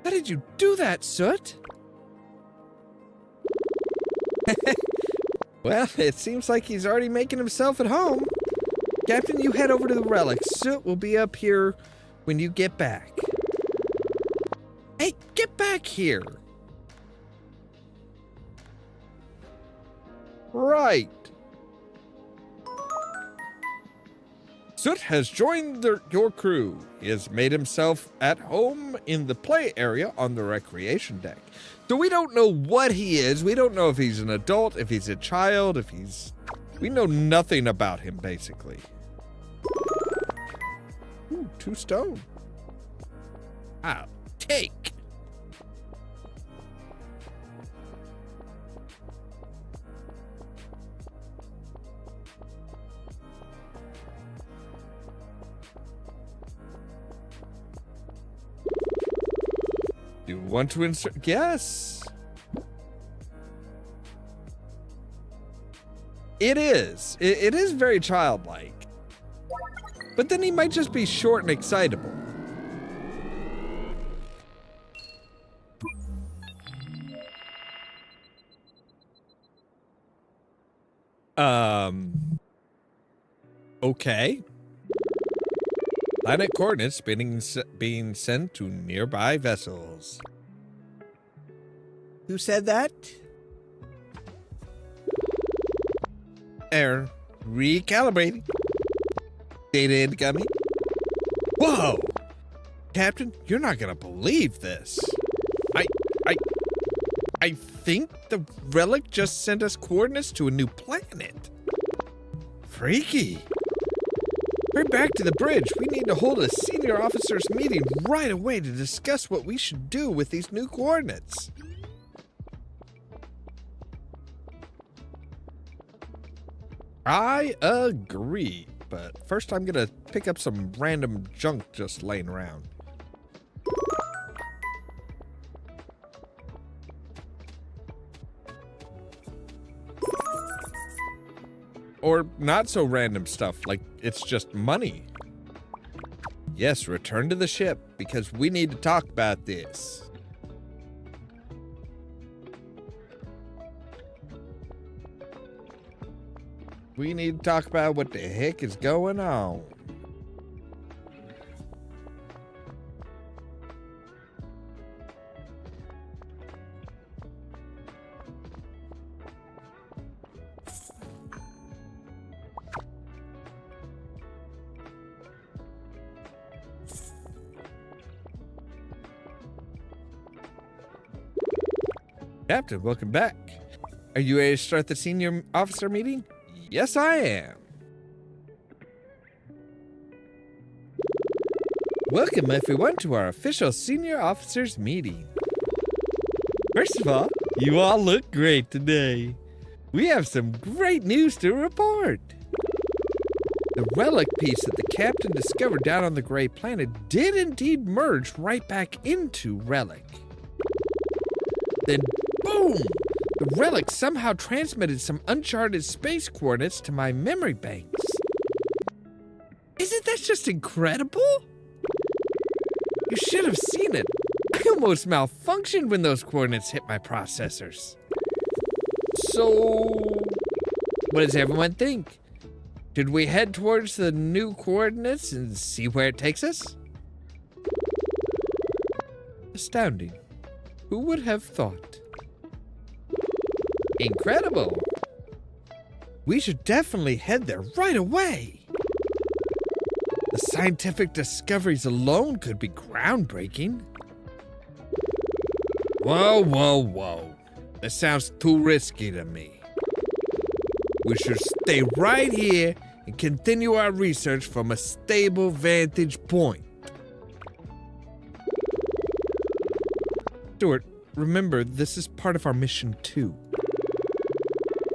How did you do that, Soot? Well, it seems like he's already making himself at home. Captain, you head over to the relic. Soot will be up here when you get back. Hey, get back here. Right. Soot has joined your crew. He has made himself at home in the play area on the recreation deck. So we don't know what he is. We don't know if he's an adult, if he's a child, we know nothing about him, basically. Ooh, 2 stone. I'll take. Do you want to insert? Yes. It is. It is very childlike. But then he might just be short and excitable. Okay. Planet coordinates being sent to nearby vessels. Who said that? Error. Recalibrating. Data incoming. Whoa! Captain, you're not gonna believe this. I think the relic just sent us coordinates to a new planet. Freaky. Hurry back to the bridge. We need to hold a senior officers meeting right away to discuss what we should do with these new coordinates. I agree, but first I'm gonna pick up some random junk just laying around. Or not so random stuff, like it's just money. Yes, return to the ship, because we need to talk about this. We need to talk about what the heck is going on. Captain, welcome back. Are you ready to start the senior officer meeting? Yes, I am. Welcome, everyone, to our official senior officers meeting. First of all, you all look great today. We have some great news to report. The relic piece that the captain discovered down on the gray planet did indeed merge right back into relic. Then, boom! The relic somehow transmitted some uncharted space coordinates to my memory banks. Isn't that just incredible? You should have seen it. I almost malfunctioned when those coordinates hit my processors. So, what does everyone think? Should we head towards the new coordinates and see where it takes us? Astounding. Who would have thought? Incredible. We should definitely head there right away. The scientific discoveries alone could be groundbreaking. Whoa, whoa, whoa. This sounds too risky to me. We should stay right here and continue our research from a stable vantage point. Stuart, remember, this is part of our mission too.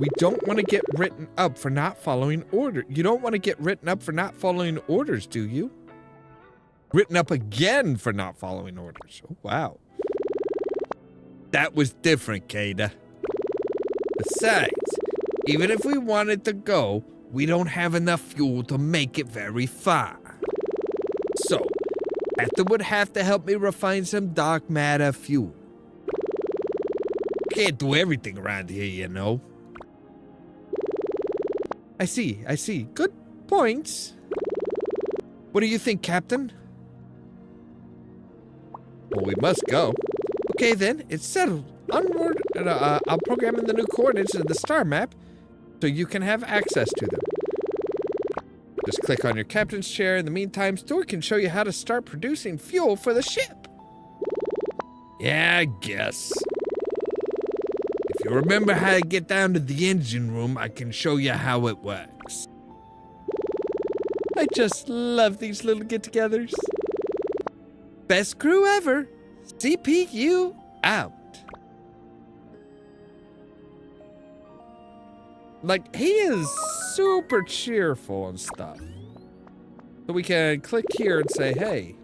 We don't want to get written up for not following orders. You don't want to get written up for not following orders, do you? Written up again for not following orders. Oh, wow. That was different, Kada. Besides, even if we wanted to go, we don't have enough fuel to make it very far. So, Captain would have to help me refine some dark matter fuel. Can't do everything around here, you know. I see. Good points. What do you think, Captain? Well, we must go. Okay, then, it's settled. Onward, I'll program in the new coordinates into the star map so you can have access to them. Just click on your captain's chair. In the meantime, Stuart can show you how to start producing fuel for the ship. Yeah, I guess. If you remember how to get down to the engine room, I can show you how it works. I just love these little get-togethers. Best crew ever. CPU out. Like, he is super cheerful and stuff. So we can click here and say, hey,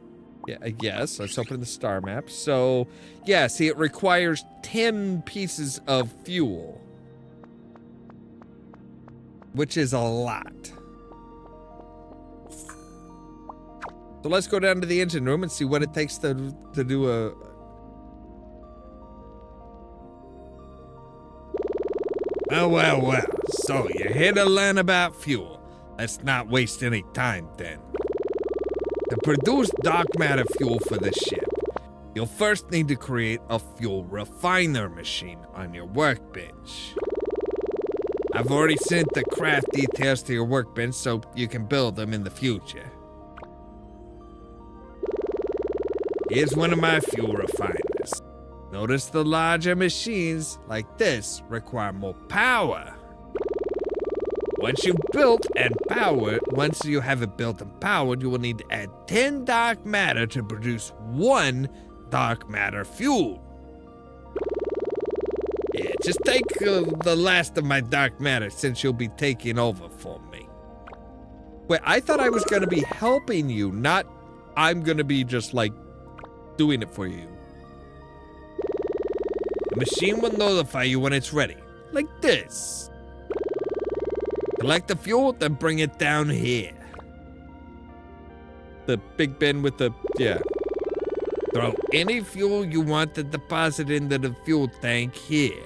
yes, let's open the star map. So, yeah, see, it requires 10 pieces of fuel, which is a lot. So let's go down to the engine room and see what it takes to do a... Well. So you're here to learn about fuel. Let's not waste any time then. To produce dark matter fuel for the ship, you'll first need to create a fuel refiner machine on your workbench. I've already sent the craft details to your workbench so you can build them in the future. Here's one of my fuel refiners. Notice the larger machines like this require more power. Once you have it built and powered, you will need to add 10 dark matter to produce 1 dark matter fuel. Yeah, just take the last of my dark matter since you'll be taking over for me. Wait, I thought I was going to be helping you, not I'm going to be just like doing it for you. The machine will notify you when it's ready, like this. Collect the fuel, then bring it down here. The big bin with the, yeah. Throw any fuel you want to deposit into the fuel tank here.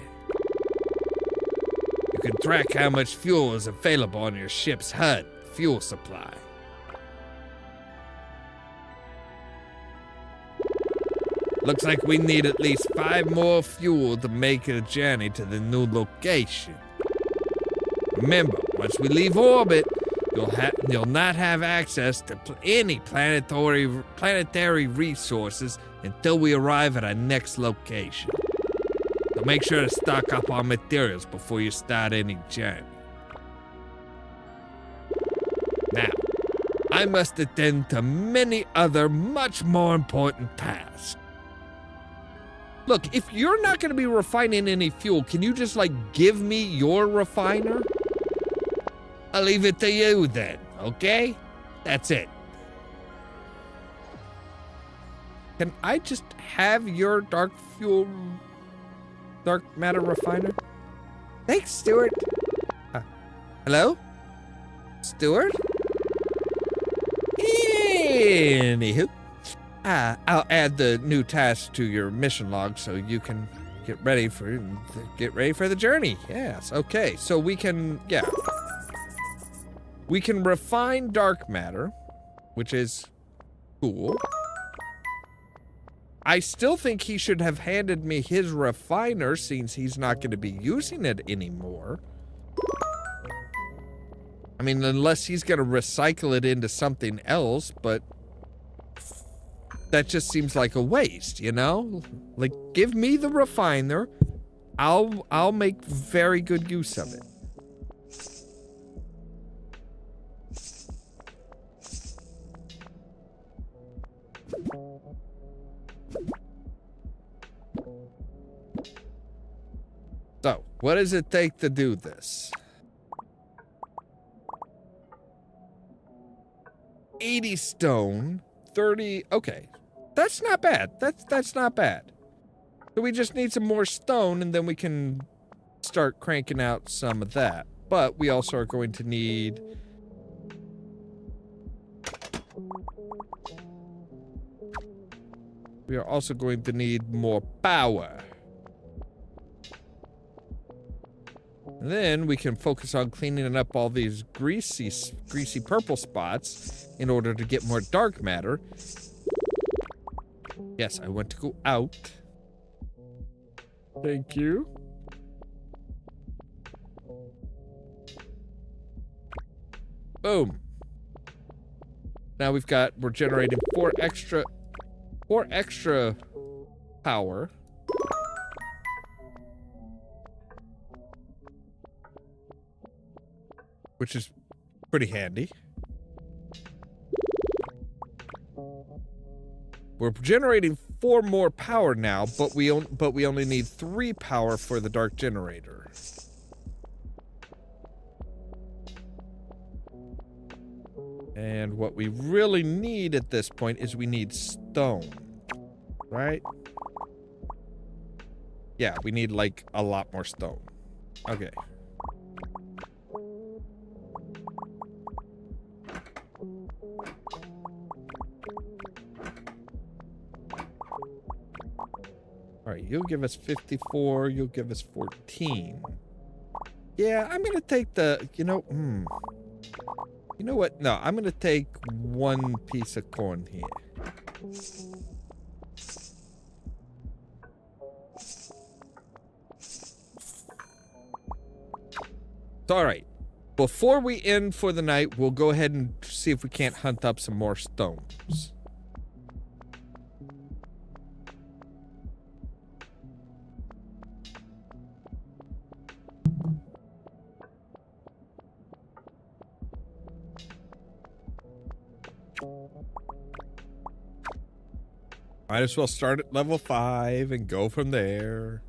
You can track how much fuel is available on your ship's HUD fuel supply. Looks like we need at least 5 more fuel to make a journey to the new location. Remember, once we leave orbit, you'll not have access to any planetary resources until we arrive at our next location. So make sure to stock up on materials before you start any journey. Now, I must attend to many other much more important tasks. Look, if you're not going to be refining any fuel, can you just, give me your refiner? I'll leave it to you then, okay? That's it. Can I just have your dark matter refiner? Thanks, Stuart. Hello? Stuart? Anywho, I'll add the new task to your mission log so you can get ready for the journey. Yes, okay. So we can refine dark matter, which is cool. I still think he should have handed me his refiner since he's not going to be using it anymore. I mean, unless he's going to recycle it into something else, but that just seems like a waste, you know? Like, give me the refiner. I'll make very good use of it. So, what does it take to do this? 80 stone, 30, okay. That's not bad. That's not bad. So we just need some more stone and then we can start cranking out some of that. But we also are going to need... We are also going to need more power. And then we can focus on cleaning up all these greasy purple spots in order to get more dark matter. Yes, I want to go out. Thank you. Boom. Now we're generating four extra power. Which is pretty handy. We're generating 4 more power now, but we only need 3 power for the dark generator. And what we really need at this point is we need stone, right? Yeah, we need like a lot more stone. Okay. Alright, you'll give us 54, you'll give us 14. Yeah, I'm gonna take the, you know what? No, I'm gonna take 1 piece of corn here. Alright, before we end for the night, we'll go ahead and see if we can't hunt up some more stones. Might as well start at level 5 and go from there.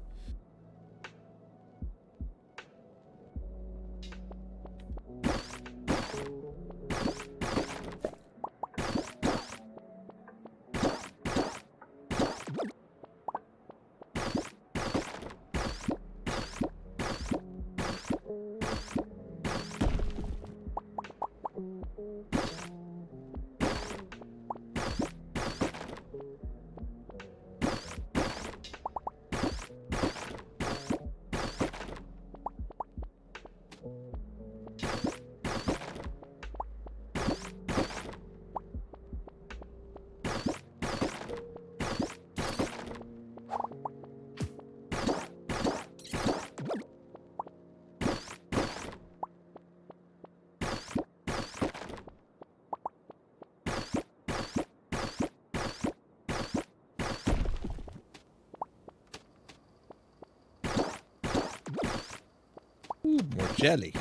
Ooh, more jelly.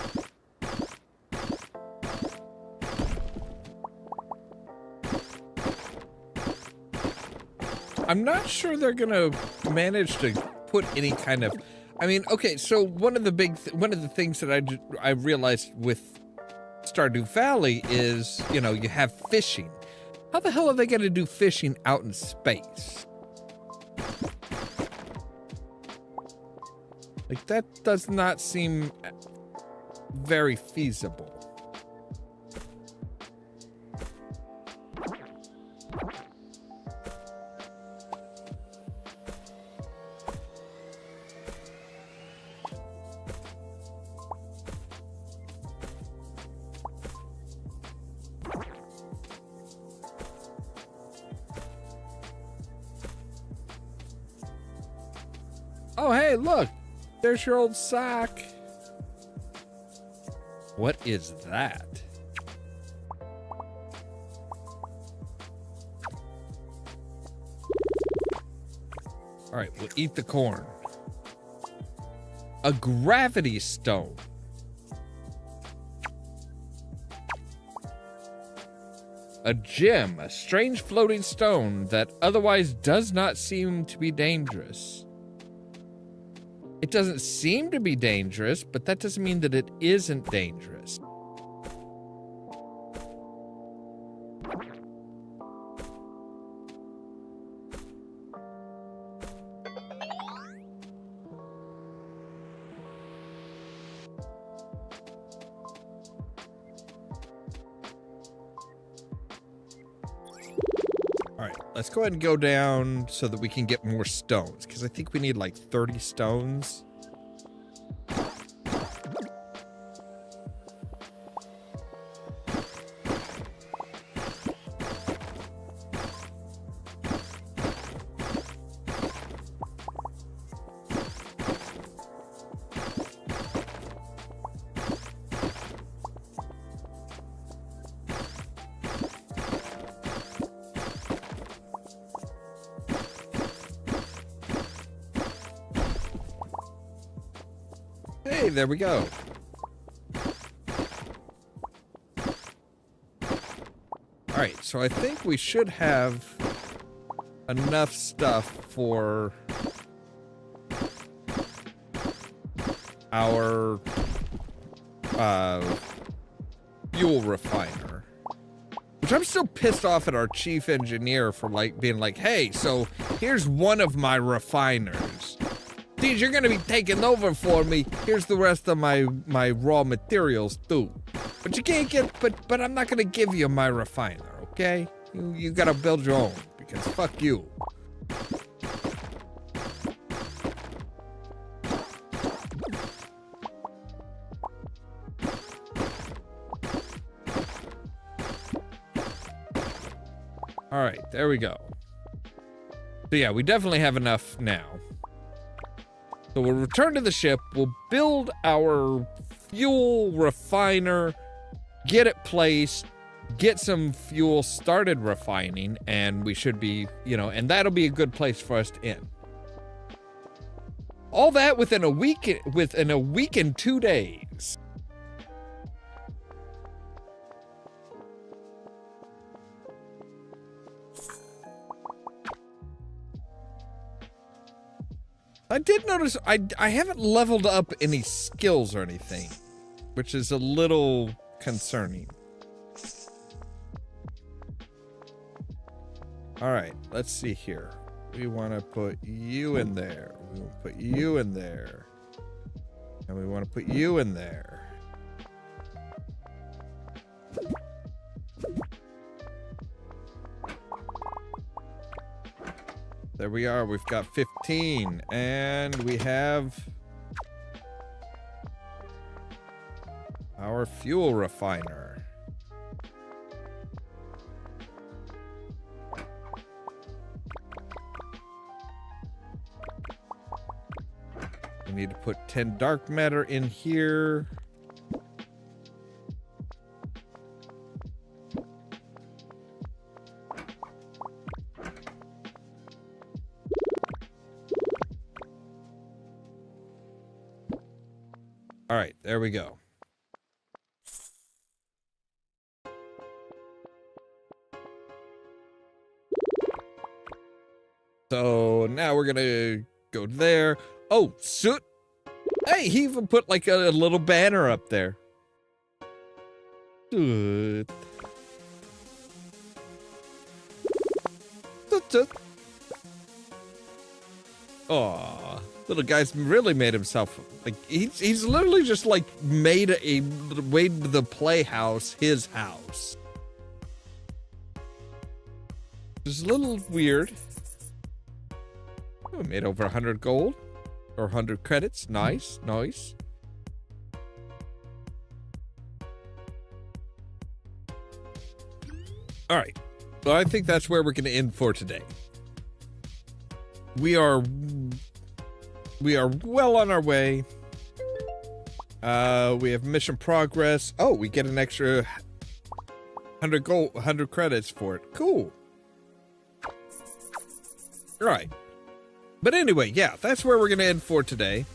I'm not sure they're gonna manage to put any kind of. I mean, okay. So one of the things that I realized with Stardew Valley is, you know, you have fishing. How the hell are they gonna do fishing out in space? Like, that does not seem very feasible. Oh, hey, look! There's your old sock. What is that? All right, we'll eat the corn. A gravity stone. A gem, a strange floating stone that otherwise does not seem to be dangerous. It doesn't seem to be dangerous, but that doesn't mean that it isn't dangerous. All right, let's go ahead and go down so that we can get more stones, because I think we need like 30 stones. Hey, there we go. All right, so I think we should have enough stuff for our fuel refiner. Which I'm still pissed off at our chief engineer for like being like, hey, so here's one of my refiners. Dude, you're gonna be taking over for me. Here's the rest of my raw materials too. But you can't get, but I'm not gonna give you my refiner, okay? You gotta build your own, because fuck you. All right, there we go. So yeah, we definitely have enough now. So we'll return to the ship, we'll build our fuel refiner, get it placed, get some fuel started refining, and we should be, you know, and that'll be a good place for us to end. All that within a week and 2 days. I did notice I haven't leveled up any skills or anything, which is a little concerning. All right, let's see here. We want to put you in there. We want to put you in there. And we want to put you in there. There we are. We've got 15. And we have our fuel refiner. We need to put 10 dark matter in here. All right, there we go. So now we're gonna go there. Oh, soot. Hey, he even put like a little banner up there. Soot. Soot, soot. Aw, little guy's really made himself, like, he's literally just like made the playhouse his house. It's a little weird. Oh, made over 100 gold or 100 credits. Nice, nice. All right, so I think that's where we're going to end for today. We are well on our way. We have mission progress. Oh, we get an extra 100 gold, 100 credits for it. Cool. All right. But anyway, yeah, that's where we're going to end for today.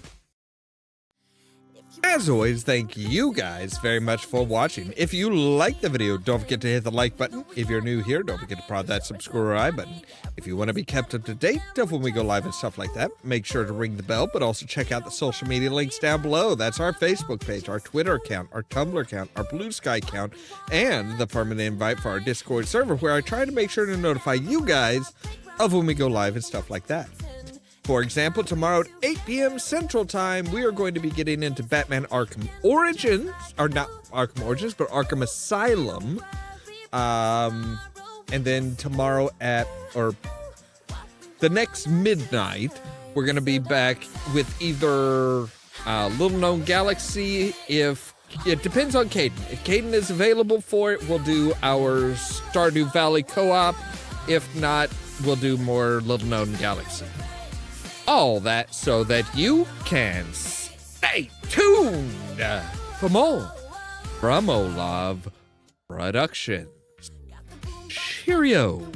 As always, thank you guys very much for watching. If you liked the video, don't forget to hit the like button. If you're new here, don't forget to prod that subscribe button. If you want to be kept up to date of when we go live and stuff like that, make sure to ring the bell, but also check out the social media links down below. That's our Facebook page, our Twitter account, our Tumblr account, our Blue Sky account, and the permanent invite for our Discord server, where I try to make sure to notify you guys of when we go live and stuff like that. For example, tomorrow at 8 p.m. Central Time, we are going to be getting into Batman Arkham Origins, or not Arkham Origins, but Arkham Asylum. And then tomorrow or the next midnight, we're going to be back with either Little Known Galaxy. If it depends on Caden. If Caden is available for it, we'll do our Stardew Valley co-op. If not, we'll do more Little Known Galaxy. All that so that you can stay tuned for more from Ollamh Productions. Cheerio.